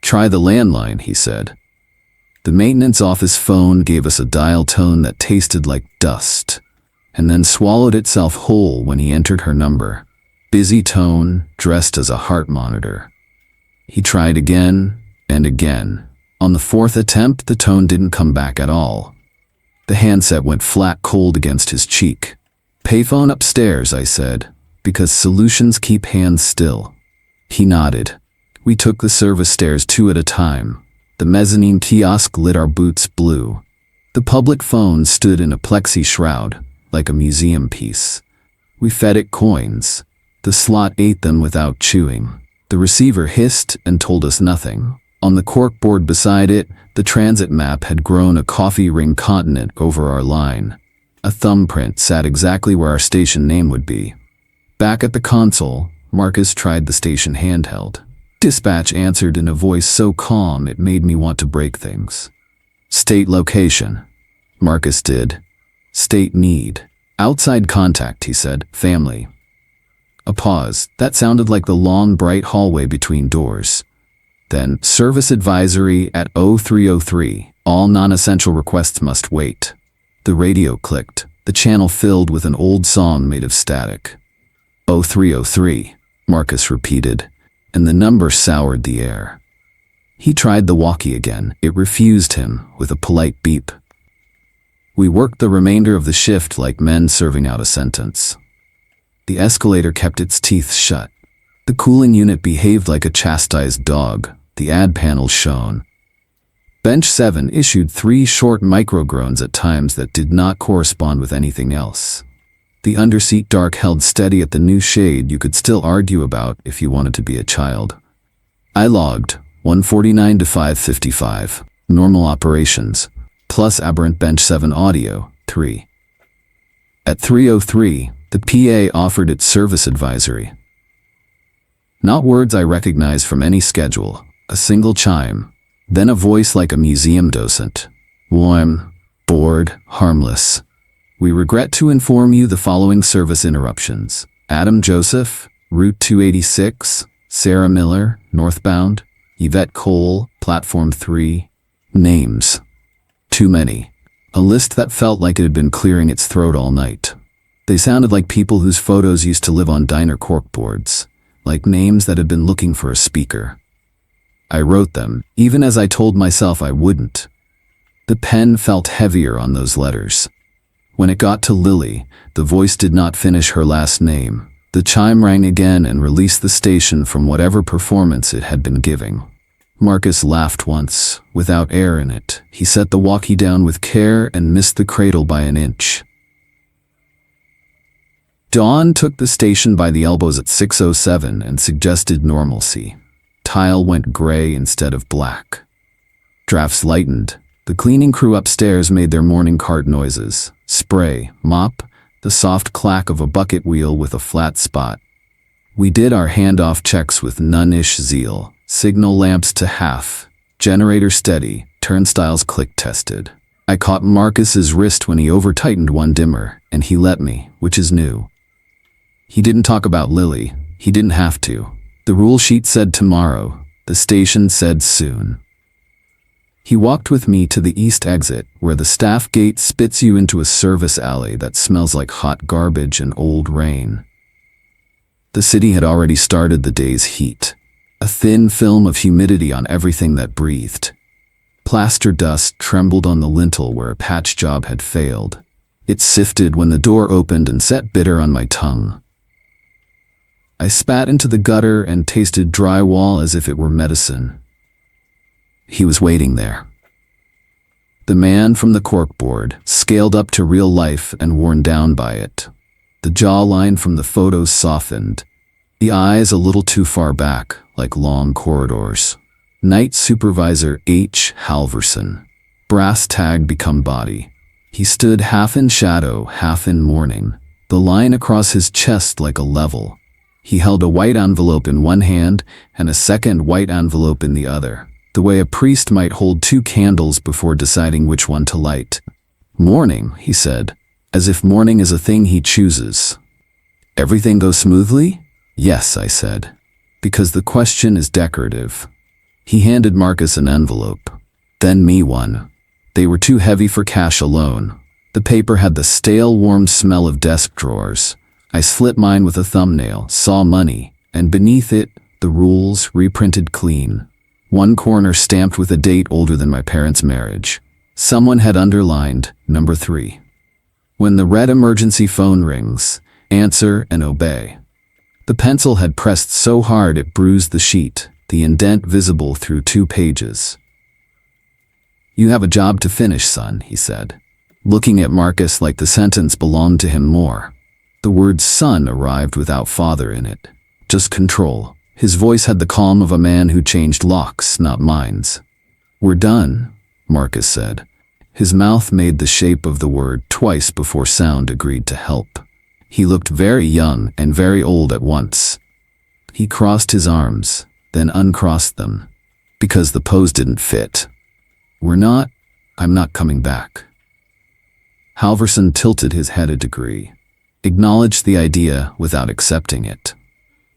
"Try the landline," he said. The maintenance office phone gave us a dial tone that tasted like dust, and then swallowed itself whole when he entered her number. Busy tone, dressed as a heart monitor. He tried again and again. On the 4th attempt, the tone didn't come back at all. The handset went flat cold against his cheek. "Payphone upstairs," I said, because solutions keep hands still. He nodded. We took the service stairs 2 at a time. The mezzanine kiosk lit our boots blue. The public phone stood in a plexi shroud, like a museum piece. We fed it coins. The slot ate them without chewing. The receiver hissed and told us nothing. On the corkboard beside it, the transit map had grown a coffee ring continent over our line. A thumbprint sat exactly where our station name would be. Back at the console, Marcus tried the station handheld. Dispatch answered in a voice so calm it made me want to break things. "State location." Marcus did. "State need." "Outside contact," he said. "Family." A pause. That sounded like the long, bright hallway between doors. Then, "Service advisory at 03:03. All non-essential requests must wait." The radio clicked. The channel filled with an old song made of static. 03:03, Marcus repeated, and the number soured the air. He tried the walkie again. It refused him, with a polite beep. We worked the remainder of the shift like men serving out a sentence. The escalator kept its teeth shut. The cooling unit behaved like a chastised dog. The ad panel shone. Bench 7 issued 3 short micro-groans at times that did not correspond with anything else. The underseat dark held steady at the new shade you could still argue about if you wanted to be a child. I logged 1:49 to 5:55. Normal operations. plus aberrant bench 7 audio, 3. At 3:03, the PA offered its service advisory. Not words I recognize from any schedule, a single chime, then a voice like a museum docent. Warm, bored, harmless. We regret to inform you the following service interruptions. Adam Joseph, Route 286, Sarah Miller, northbound, Yvette Cole, Platform 3. Names. Too many. A list that felt like it had been clearing its throat all night. They sounded like people whose photos used to live on diner corkboards, like names that had been looking for a speaker. I wrote them, even as I told myself I wouldn't. The pen felt heavier on those letters. When it got to Lily, the voice did not finish her last name. The chime rang again and released the station from whatever performance it had been giving. Marcus laughed once, without air in it. He set the walkie down with care and missed the cradle by an inch. Dawn took the station by the elbows at 6:07 and suggested normalcy. Tile went gray instead of black. Drafts lightened. The cleaning crew upstairs made their morning cart noises. Spray, mop, the soft clack of a bucket wheel with a flat spot. We did our handoff checks with none-ish zeal. Signal lamps to half, generator steady, turnstiles click-tested. I caught Marcus's wrist when he over-tightened one dimmer, and he let me, which is new. He didn't talk about Lily. He didn't have to. The rule sheet said tomorrow. The station said soon. He walked with me to the east exit, where the staff gate spits you into a service alley that smells like hot garbage and old rain. The city had already started the day's heat. A thin film of humidity on everything that breathed. Plaster dust trembled on the lintel where a patch job had failed. It sifted when the door opened and set bitter on my tongue. I spat into the gutter and tasted drywall as if it were medicine. He was waiting there. The man from the corkboard, scaled up to real life and worn down by it. The jawline from the photos softened. The eyes a little too far back, like long corridors. Night Supervisor H. Halverson. Brass tag become body. He stood half in shadow, half in mourning, the line across his chest like a level. He held a white envelope in one hand and a second white envelope in the other, the way a priest might hold two candles before deciding which one to light. Mourning, he said, as if mourning is a thing he chooses. Everything goes smoothly? Yes, I said, because the question is decorative. He handed Marcus an envelope, then me one. They were too heavy for cash alone. The paper had the stale, warm smell of desk drawers. I slit mine with a thumbnail, saw money, and beneath it, the rules reprinted clean. One corner stamped with a date older than my parents' marriage. Someone had underlined number 3. When the red emergency phone rings, answer and obey. The pencil had pressed so hard it bruised the sheet, the indent visible through 2 pages. You have a job to finish, son, he said, looking at Marcus like the sentence belonged to him more. The word son arrived without father in it. Just control. His voice had the calm of a man who changed locks, not minds. We're done, Marcus said. His mouth made the shape of the word twice before sound agreed to help. He looked very young and very old at once. He crossed his arms, then uncrossed them, because the pose didn't fit. I'm not coming back. Halverson tilted his head a degree, acknowledged the idea without accepting it.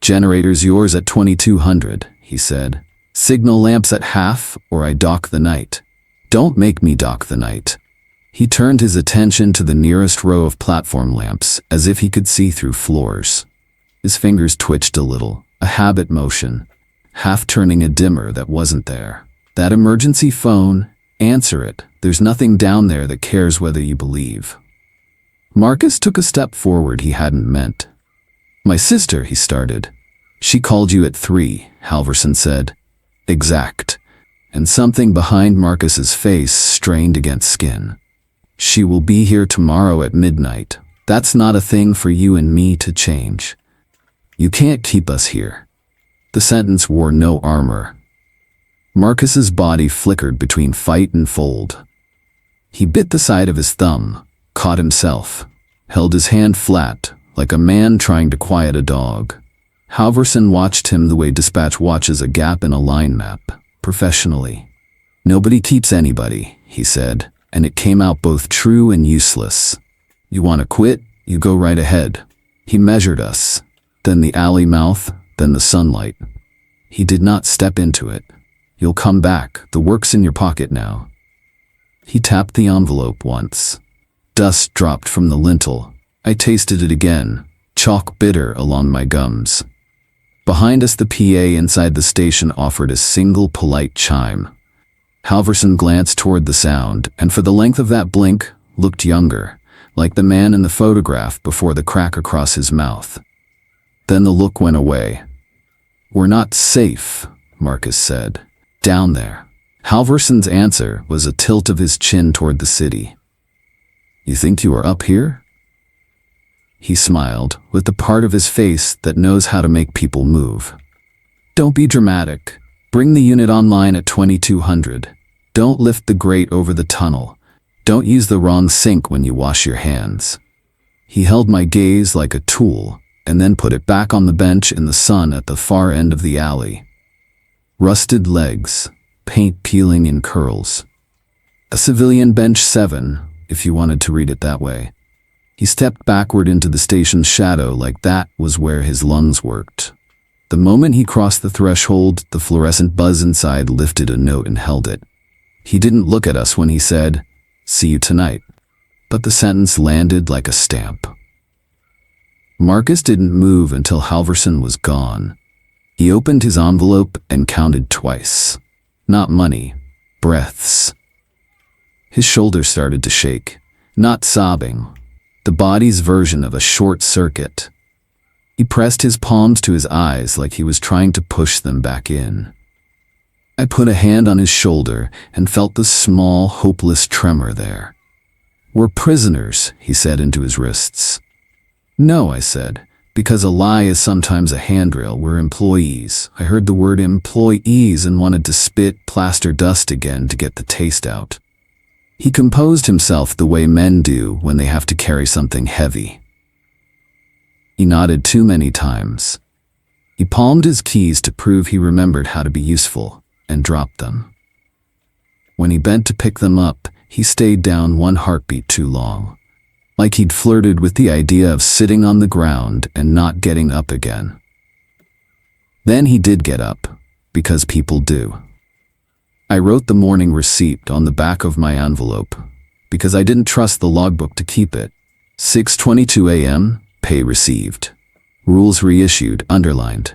Generator's yours at 2200, he said. Signal lamps at half, or I dock the night. Don't make me dock the night. He turned his attention to the nearest row of platform lamps, as if he could see through floors. His fingers twitched a little, a habit motion, half turning a dimmer that wasn't there. That emergency phone, answer it. There's nothing down there that cares whether you believe. Marcus took a step forward he hadn't meant. My sister, he started. She called you at 3, Halverson said. Exact. And something behind Marcus's face strained against skin. She will be here tomorrow at midnight. That's not a thing for you and me to change. You can't keep us here. The sentence wore no armor. Marcus's body flickered between fight and fold. He bit the side of his thumb, caught himself, held his hand flat, like a man trying to quiet a dog. Halvorson watched him the way dispatch watches a gap in a line map, professionally. "Nobody keeps anybody," he said, and it came out both true and useless. "You want to quit? You go right ahead." He measured us, then the alley mouth, then the sunlight. He did not step into it. "You'll come back, the work's in your pocket now." He tapped the envelope once. Dust dropped from the lintel. I tasted it again, chalk bitter along my gums. Behind us, the PA inside the station offered a single polite chime. Halvorson glanced toward the sound, and for the length of that blink, looked younger, like the man in the photograph before the crack across his mouth. Then the look went away. "We're not safe," Marcus said. "Down there." Halvorson's answer was a tilt of his chin toward the city. "You think you are up here?" He smiled, with the part of his face that knows how to make people move. "Don't be dramatic. Bring the unit online at 2200. Don't lift the grate over the tunnel. Don't use the wrong sink when you wash your hands." He held my gaze like a tool, and then put it back on the bench in the sun at the far end of the alley. Rusted legs, paint peeling in curls. A civilian bench 7, if you wanted to read it that way. He stepped backward into the station's shadow like that was where his lungs worked. The moment he crossed the threshold, the fluorescent buzz inside lifted a note and held it. He didn't look at us when he said, "See you tonight." But the sentence landed like a stamp. Marcus didn't move until Halvorson was gone. He opened his envelope and counted twice. Not money, breaths. His shoulders started to shake, not sobbing. The body's version of a short circuit. He pressed his palms to his eyes like he was trying to push them back in. I put a hand on his shoulder and felt the small, hopeless tremor there. "We're prisoners," he said into his wrists. "No," I said, "because a lie is sometimes a handrail. We're employees." I heard the word employees and wanted to spit plaster dust again to get the taste out. He composed himself the way men do when they have to carry something heavy. He nodded too many times. He palmed his keys to prove he remembered how to be useful, and dropped them. When he bent to pick them up, he stayed down one heartbeat too long, like he'd flirted with the idea of sitting on the ground and not getting up again. Then he did get up, because people do. I wrote the morning receipt on the back of my envelope, because I didn't trust the logbook to keep it. 6:22 a.m., pay received. Rules reissued, underlined.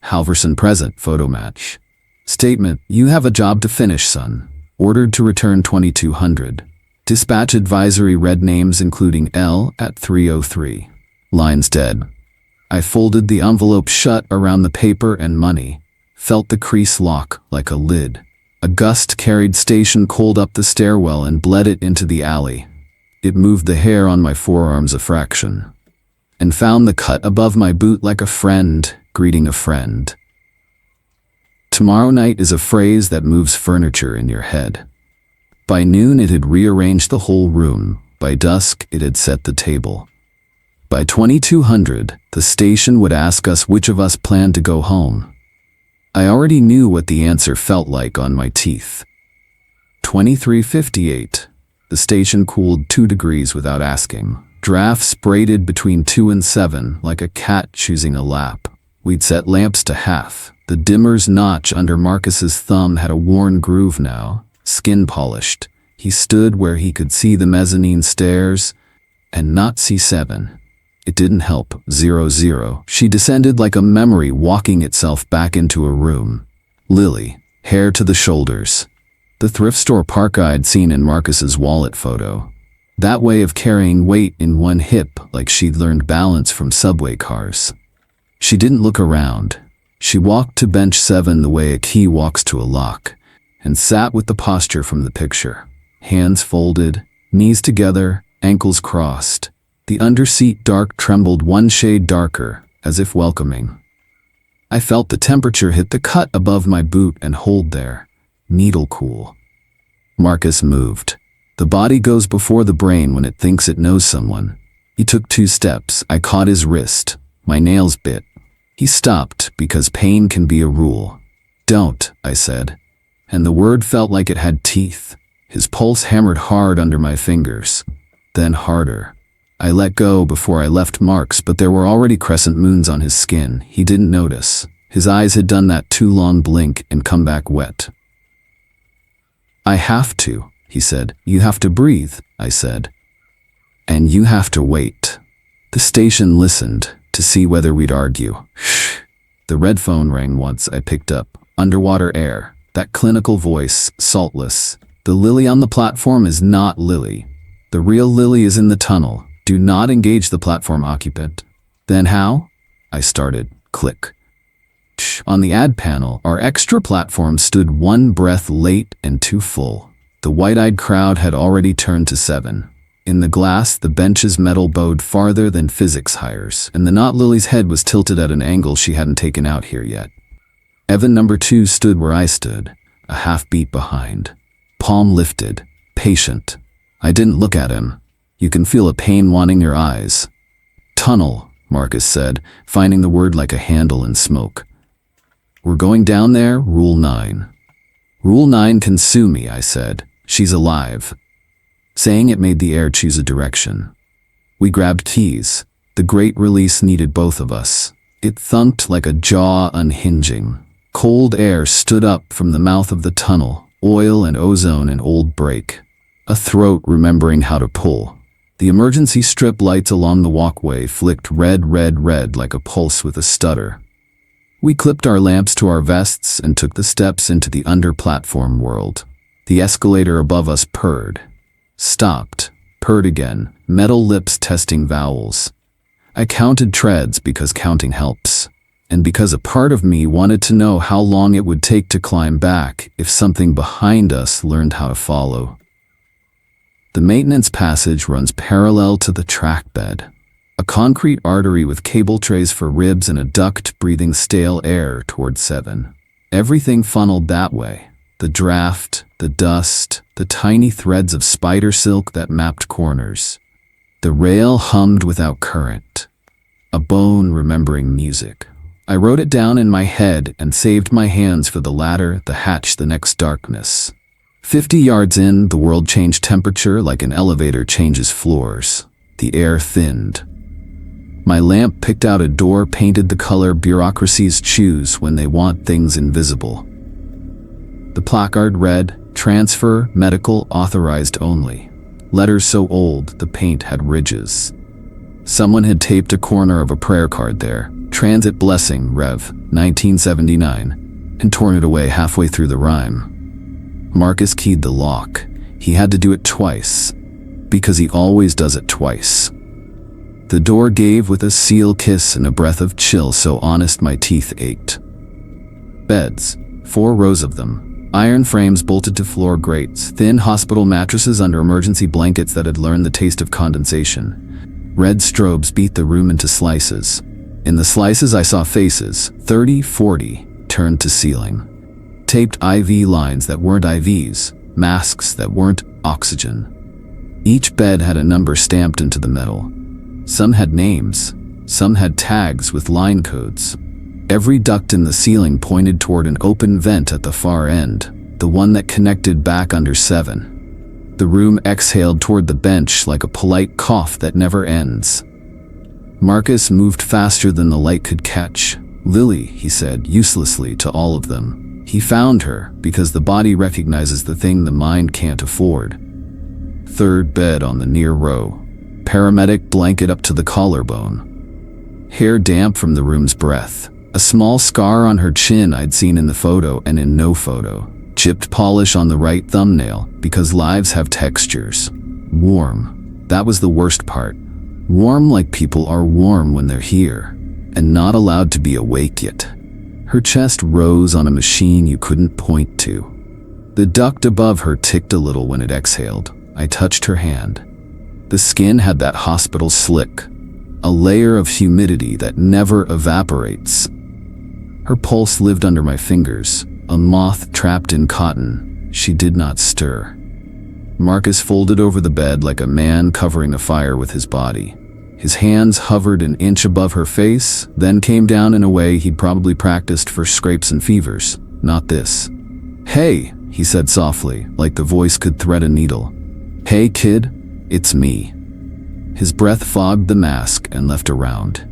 Halvorson present, photo match. Statement, you have a job to finish, son. Ordered to return 2200. Dispatch advisory read names including L at 3:03. Lines dead. I folded the envelope shut around the paper and money, felt the crease lock like a lid. A gust carried station cold up the stairwell and bled it into the alley. It moved the hair on my forearms a fraction, and found the cut above my boot like a friend greeting a friend. Tomorrow night is a phrase that moves furniture in your head. By noon it had rearranged the whole room. By dusk it had set the table. By 2200, the station would ask us which of us planned to go home. I already knew what the answer felt like on my teeth. 23:58. The station cooled 2 degrees without asking. Drafts braided between 2 and 7 like a cat choosing a lap. We'd set lamps to half. The dimmer's notch under Marcus's thumb had a worn groove now, skin polished. He stood where he could see the mezzanine stairs and not see 7. It didn't help. 00. She descended like a memory walking itself back into a room. Lily, hair to the shoulders. The thrift store parka I'd seen in Marcus's wallet photo. That way of carrying weight in one hip like she'd learned balance from subway cars. She didn't look around. She walked to bench 7 the way a key walks to a lock, and sat with the posture from the picture. Hands folded, knees together, ankles crossed. The underseat dark trembled one shade darker, as if welcoming. I felt the temperature hit the cut above my boot and hold there, needle cool. Marcus moved. The body goes before the brain when it thinks it knows someone. He took 2 steps. I caught his wrist. My nails bit. He stopped because pain can be a rule. "Don't," I said. And the word felt like it had teeth. His pulse hammered hard under my fingers. Then harder. I let go before I left marks, but there were already crescent moons on his skin. He didn't notice. His eyes had done that too long blink and come back wet. "I have to," he said. "You have to breathe," I said. "And you have to wait." The station listened to see whether we'd argue. Shh. The red phone rang once. I picked up. Underwater air. That clinical voice, saltless. "The Lily on the platform is not Lily. The real Lily is in the tunnel. Do not engage the platform occupant." "Then how?" I started. Click. Shh. On the ad panel, our extra platform stood 1 breath late and too full. The white-eyed crowd had already turned to 7. In the glass, the bench's metal bowed farther than physics hires, and the not Lily's head was tilted at an angle she hadn't taken out here yet. Evan number 2 stood where I stood, a half beat behind. Palm lifted, patient. I didn't look at him. You can feel a pain wanting your eyes. "Tunnel," Marcus said, finding the word like a handle in smoke. "We're going down there, Rule 9. "Rule 9 can sue me," I said. "She's alive." Saying it made the air choose a direction. We grabbed keys. The great release needed both of us. It thunked like a jaw unhinging. Cold air stood up from the mouth of the tunnel, oil and ozone in old brake. A throat remembering how to pull. The emergency strip lights along the walkway flicked red, red, red like a pulse with a stutter. We clipped our lamps to our vests and took the steps into the under-platform world. The escalator above us purred. Stopped. Purred again, metal lips testing vowels. I counted treads because counting helps. And because a part of me wanted to know how long it would take to climb back if something behind us learned how to follow. The maintenance passage runs parallel to the track bed. A concrete artery with cable trays for ribs and a duct breathing stale air toward 7. Everything funneled that way. The draft, the dust, the tiny threads of spider silk that mapped corners. The rail hummed without current. A bone remembering music. I wrote it down in my head and saved my hands for the ladder, the hatch, the next darkness. 50 yards in, the world changed temperature like an elevator changes floors. The air thinned. My lamp picked out a door painted the color bureaucracies choose when they want things invisible. The placard read, "Transfer, medical, authorized only." Letters so old, the paint had ridges. Someone had taped a corner of a prayer card there, "Transit Blessing, Rev. 1979, and torn it away halfway through the rhyme. Marcus keyed the lock. He had to do it twice, because he always does it twice. The door gave with a seal kiss and a breath of chill so honest my teeth ached. Beds, 4 rows of them. Iron frames bolted to floor grates, thin hospital mattresses under emergency blankets that had learned the taste of condensation. Red strobes beat the room into slices. In the slices I saw faces, 30, 40, turned to ceiling. Taped IV lines that weren't IVs, masks that weren't oxygen. Each bed had a number stamped into the metal. Some had names, some had tags with line codes. Every duct in the ceiling pointed toward an open vent at the far end, the one that connected back under 7. The room exhaled toward the bench like a polite cough that never ends. Marcus moved faster than the light could catch. "Lily," he said uselessly to all of them. He found her because the body recognizes the thing the mind can't afford. 3rd bed on the near row. Paramedic blanket up to the collarbone. Hair damp from the room's breath. A small scar on her chin I'd seen in the photo and in no photo. Chipped polish on the right thumbnail because lives have textures. Warm. That was the worst part. Warm like people are warm when they're here, and not allowed to be awake yet. Her chest rose on a machine you couldn't point to. The duct above her ticked a little when it exhaled. I touched her hand. The skin had that hospital slick, a layer of humidity that never evaporates. Her pulse lived under my fingers, a moth trapped in cotton. She did not stir. Marcus folded over the bed like a man covering a fire with his body. His hands hovered an inch above her face, then came down in a way he'd probably practiced for scrapes and fevers. Not this. "Hey," he said softly, like the voice could thread a needle. "Hey, kid, it's me." His breath fogged the mask and left a round.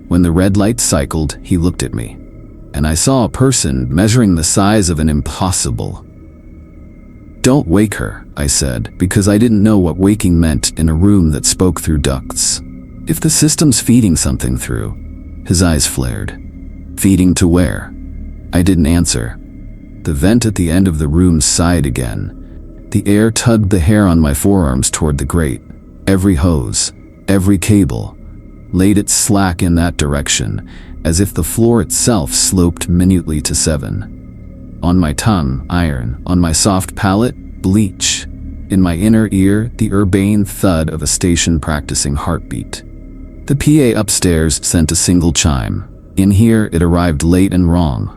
When the red light cycled, he looked at me, and I saw a person measuring the size of an impossible. "Don't wake her," I said, because I didn't know what waking meant in a room that spoke through ducts. "If the system's feeding something through." His eyes flared. "Feeding to where?" I didn't answer. The vent at the end of the room sighed again. The air tugged the hair on my forearms toward the grate. Every hose, every cable, laid its slack in that direction, as if the floor itself sloped minutely to 7. On my tongue, iron. On my soft palate, bleach. In my inner ear, the urbane thud of a station practicing heartbeat. The PA upstairs sent a single chime. In here, it arrived late and wrong,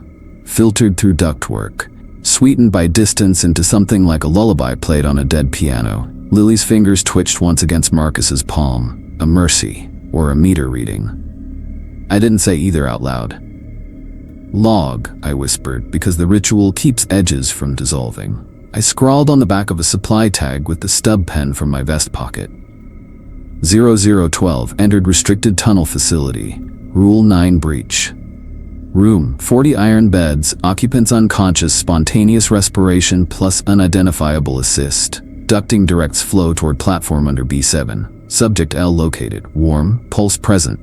filtered through ductwork, sweetened by distance into something like a lullaby played on a dead piano. Lily's fingers twitched once against Marcus's palm. A mercy, or a meter reading. I didn't say either out loud. "Log," I whispered, because the ritual keeps edges from dissolving. I scrawled on the back of a supply tag with the stub pen from my vest pocket. 0012 entered restricted tunnel facility. Rule 9 breach. Room, 40 iron beds, occupants unconscious, spontaneous respiration plus unidentifiable assist. Ducting directs flow toward platform under B7. Subject L located. Warm, pulse present.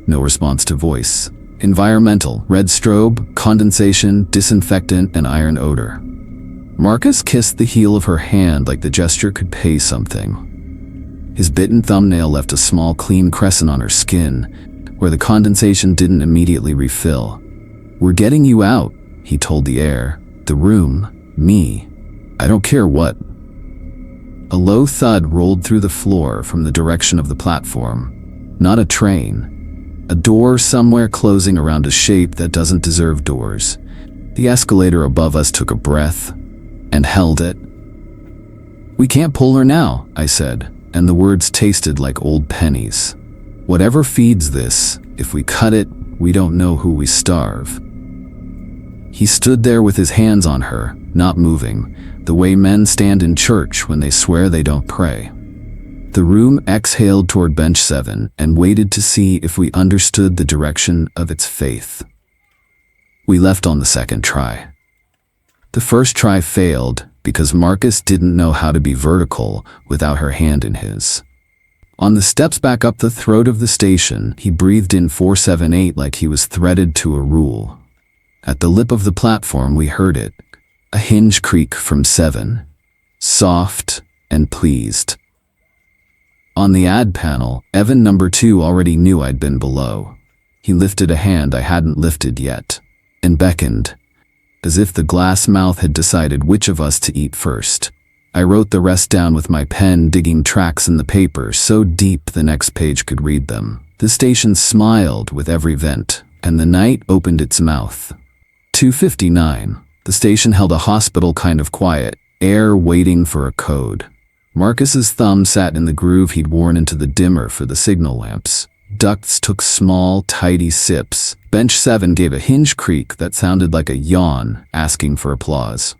No response to voice. Environmental, red strobe, condensation, disinfectant, and iron odor. Marcus kissed the heel of her hand like the gesture could pay something. His bitten thumbnail left a small clean crescent on her skin, where the condensation didn't immediately refill. "We're getting you out," he told the air. "The room, me. I don't care what." A low thud rolled through the floor from the direction of the platform. Not a train. A door somewhere closing around a shape that doesn't deserve doors. The escalator above us took a breath and held it. "We can't pull her now," I said, and the words tasted like old pennies. "Whatever feeds this, if we cut it, we don't know who we starve." He stood there with his hands on her, not moving, the way men stand in church when they swear they don't pray. The room exhaled toward bench 7 and waited to see if we understood the direction of its faith. We left on the second try. The first try failed because Marcus didn't know how to be vertical without her hand in his. On the steps back up the throat of the station, he breathed in 478 like he was threaded to a rule. At the lip of the platform, we heard it. A hinge creak from 7. Soft and pleased. On the ad panel, Evan number 2 already knew I'd been below. He lifted a hand I hadn't lifted yet, and beckoned, as if the glass mouth had decided which of us to eat first. I wrote the rest down with my pen, digging tracks in the paper so deep the next page could read them. The station smiled with every vent, and the night opened its mouth. 2:59. The station held a hospital kind of quiet, air waiting for a code. Marcus's thumb sat in the groove he'd worn into the dimmer for the signal lamps. Ducts took small, tidy sips. Bench 7 gave a hinge creak that sounded like a yawn, asking for applause.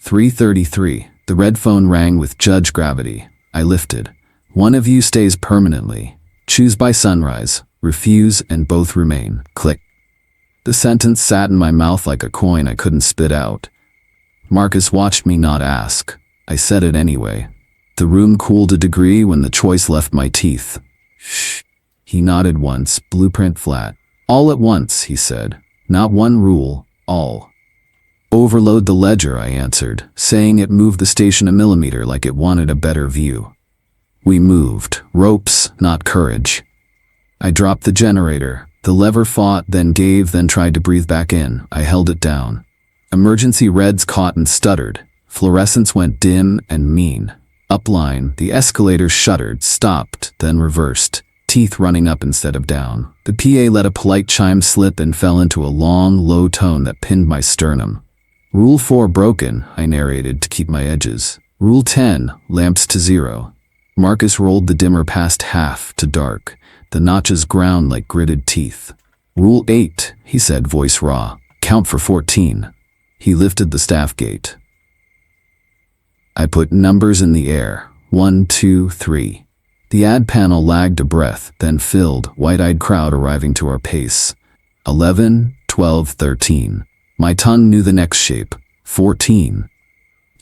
3:33. The red phone rang with judge gravity. I lifted. "One of you stays permanently. Choose by sunrise. Refuse and both remain." Click. The sentence sat in my mouth like a coin I couldn't spit out. Marcus watched me not ask. I said it anyway. The room cooled a degree when the choice left my teeth. "Shh." He nodded once, blueprint flat. "All at once," he said. "Not one rule, all." "Overload the ledger," I answered, saying it moved the station a millimeter like it wanted a better view. We moved. Ropes, not courage. I dropped the generator. The lever fought, then gave, then tried to breathe back in. I held it down. Emergency reds caught and stuttered. Fluorescence went dim and mean. Upline, the escalator shuddered, stopped, then reversed, teeth running up instead of down. The PA let a polite chime slip and fell into a long, low tone that pinned my sternum. "Rule 4 broken," I narrated to keep my edges. Rule 10, lamps to 0. Marcus rolled the dimmer past half to dark. The notches ground like gritted teeth. Rule 8, he said, voice raw. Count for 14. He lifted the staff gate. I put numbers in the air. 1, 2, 3. The ad panel lagged a breath, then filled, wide-eyed crowd arriving to our pace. 11, 12, 13. My tongue knew the next shape. 14.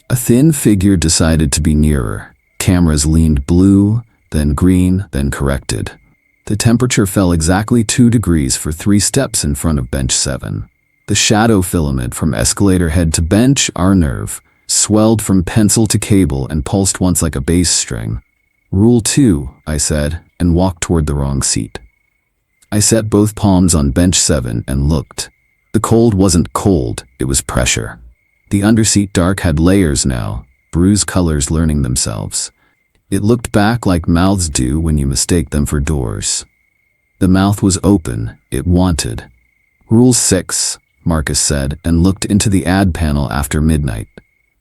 A thin figure decided to be nearer. Cameras leaned blue, then green, then corrected. The temperature fell exactly 2 degrees for 3 steps in front of bench 7. The shadow filament from escalator head to bench, our nerve, swelled from pencil to cable and pulsed once like a bass string. Rule 2, I said, and walked toward the wrong seat. I set both palms on bench 7 and looked. The cold wasn't cold, it was pressure. The underseat dark had layers now, bruise colors learning themselves. It looked back like mouths do when you mistake them for doors. The mouth was open, it wanted. Rule 6, Marcus said, and looked into the ad panel after midnight.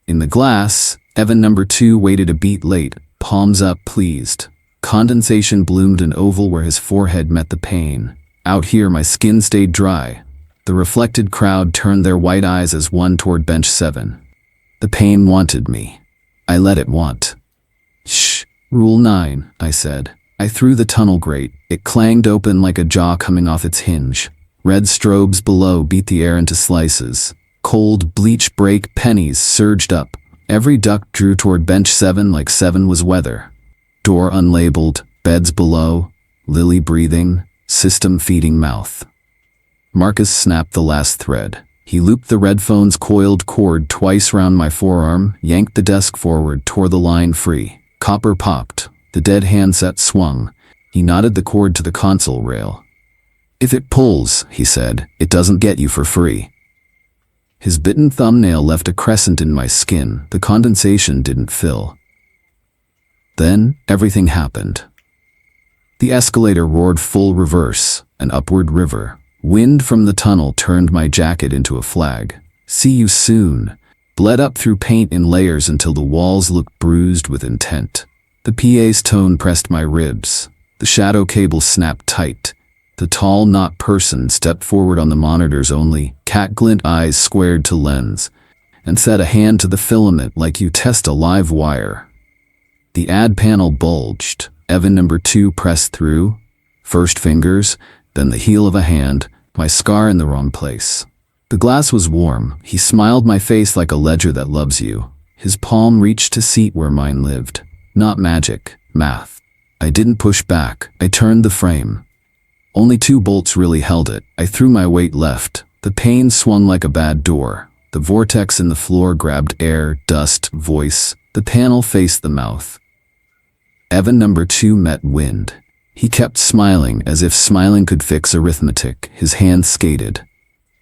In the glass, Evan number 2 waited a beat late, palms up, pleased. Condensation bloomed an oval where his forehead met the pane. Out here my skin stayed dry. The reflected crowd turned their white eyes as one toward bench 7. The pain wanted me. I let it want. Shh. Rule 9, I said. I threw the tunnel grate. It clanged open like a jaw coming off its hinge. Red strobes below beat the air into slices. Cold, bleach break pennies surged up. Every duck drew toward bench 7 like 7 was weather. Door unlabeled, beds below, Lily breathing, system feeding mouth. Marcus snapped the last thread. He looped the red phone's coiled cord twice round my forearm, yanked the desk forward, tore the line free. Copper popped. The dead handset swung. He knotted the cord to the console rail. If it pulls, he said, it doesn't get you for free. His bitten thumbnail left a crescent in my skin. The condensation didn't fill. Then, everything happened. The escalator roared full reverse, an upward river. Wind from the tunnel turned my jacket into a flag. See you soon. Bled up through paint in layers until the walls looked bruised with intent. The PA's tone pressed my ribs. The shadow cable snapped tight. The tall, not person stepped forward on the monitor's only cat-glint eyes squared to lens, and set a hand to the filament like you test a live wire. The ad panel bulged. Evan number 2 pressed through. First fingers, then the heel of a hand, my scar in the wrong place. The glass was warm. He smiled my face like a ledger that loves you. His palm reached to seat where mine lived. Not magic, math. I didn't push back. I turned the frame. Only 2 bolts really held it. I threw my weight left. The pane swung like a bad door. The vortex in the floor grabbed air, dust, voice. The panel faced the mouth. Evan number 2 met wind. He kept smiling as if smiling could fix arithmetic. His hand skated.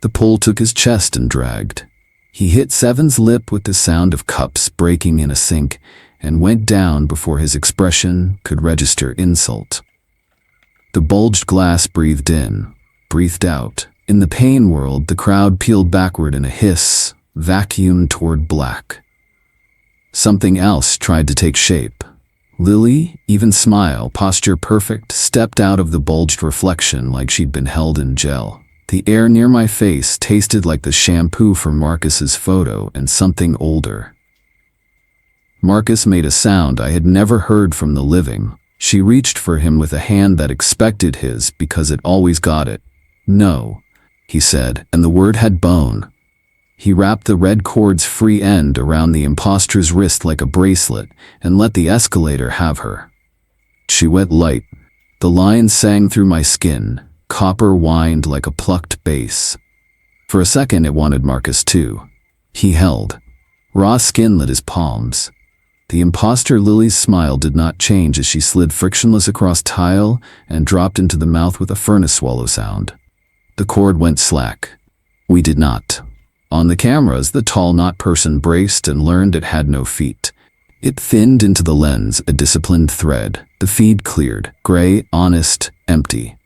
The pull took his chest and dragged. He hit 7's lip with the sound of cups breaking in a sink and went down before his expression could register insult. The bulged glass breathed in, breathed out. In the pain world, the crowd peeled backward in a hiss, vacuumed toward black. Something else tried to take shape. Lily, even smile, posture perfect, stepped out of the bulged reflection like she'd been held in gel. The air near my face tasted like the shampoo from Marcus's photo and something older. Marcus made a sound I had never heard from the living. She reached for him with a hand that expected his because it always got it. No, he said, and the word had bone. He wrapped the red cord's free end around the imposter's wrist like a bracelet and let the escalator have her. She went light. The line sang through my skin. Copper whined like a plucked bass. For a second it wanted Marcus too. He held. Raw skin lit his palms. The imposter Lily's smile did not change as she slid frictionless across tile and dropped into the mouth with a furnace swallow sound. The cord went slack. We did not. On the cameras, the tall not person braced and learned it had no feet. It thinned into the lens, a disciplined thread. The feed cleared, gray, honest, empty.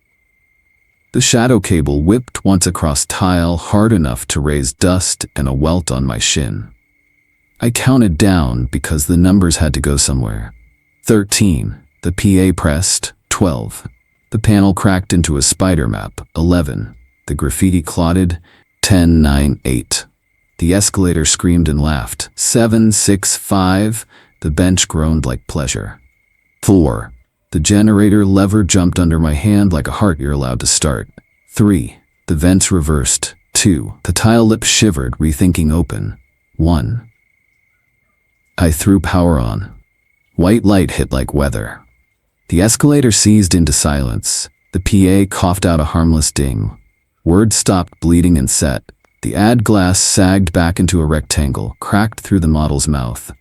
The shadow cable whipped once across tile hard enough to raise dust and a welt on my shin. I counted down because the numbers had to go somewhere. 13. The PA pressed. 12. The panel cracked into a spider map. 11. The graffiti clotted. 10, 9, 8. The escalator screamed and laughed. 7, 6, 5. The bench groaned like pleasure. 4. The generator lever jumped under my hand like a heart you're allowed to start. 3. The vents reversed. 2. The tile lip shivered, rethinking open. 1. I threw power on. White light hit like weather. The escalator seized into silence. The PA coughed out a harmless ding. Words stopped bleeding and set. The ad glass sagged back into a rectangle, cracked through the model's mouth.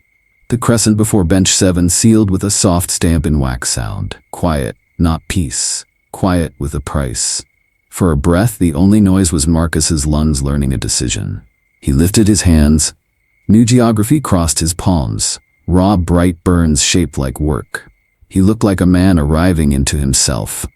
The crescent before bench 7 sealed with a soft stamp in wax sound. Quiet, not peace. Quiet with a price. For a breath, the only noise was Marcus's lungs learning a decision. He lifted his hands. New geography crossed his palms. Raw, bright burns shaped like work. He looked like a man arriving into himself.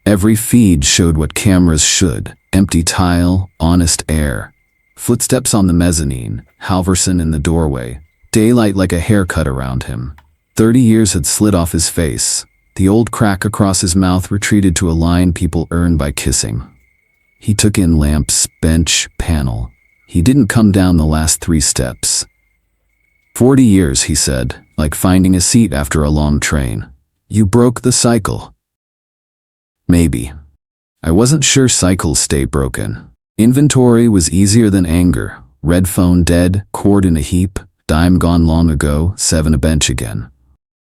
Every feed showed what cameras should. Empty tile, honest air. Footsteps on the mezzanine, Halverson in the doorway. Daylight like a haircut around him. 30 years had slid off his face. The old crack across his mouth retreated to a line people earn by kissing. He took in lamps, bench, panel. He didn't come down the last 3 steps. 40 years, he said, like finding a seat after a long train. You broke the cycle. Maybe. I wasn't sure cycles stay broken. Inventory was easier than anger. Red phone dead, cord in a heap, dime gone long ago, 7 a bench again.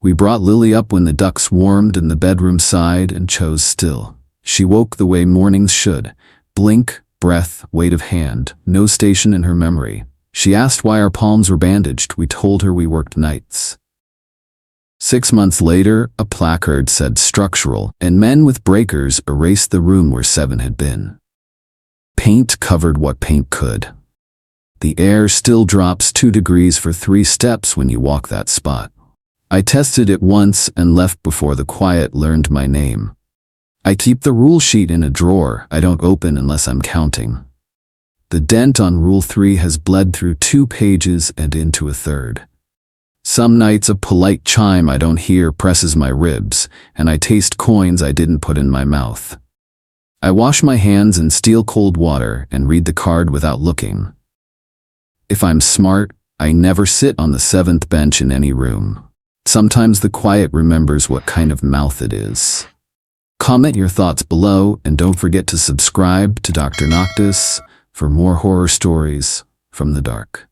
We brought Lily up when the ducks warmed and the bedroom sighed and chose still. She woke the way mornings should. Blink, breath, weight of hand, no station in her memory. She asked why our palms were bandaged. We told her we worked nights. 6 months later, a placard said structural, and men with breakers erased the room where 7 had been. Paint covered what paint could. The air still drops 2 degrees for 3 steps when you walk that spot. I tested it once and left before the quiet learned my name. I keep the rule sheet in a drawer I don't open unless I'm counting. The dent on Rule 3 has bled through 2 pages and into a 3rd. Some nights a polite chime I don't hear presses my ribs, and I taste coins I didn't put in my mouth. I wash my hands in steel cold water and read the card without looking. If I'm smart, I never sit on the 7th bench in any room. Sometimes the quiet remembers what kind of mouth it is. Comment your thoughts below and don't forget to subscribe to Dr. Noctis for more horror stories from the dark.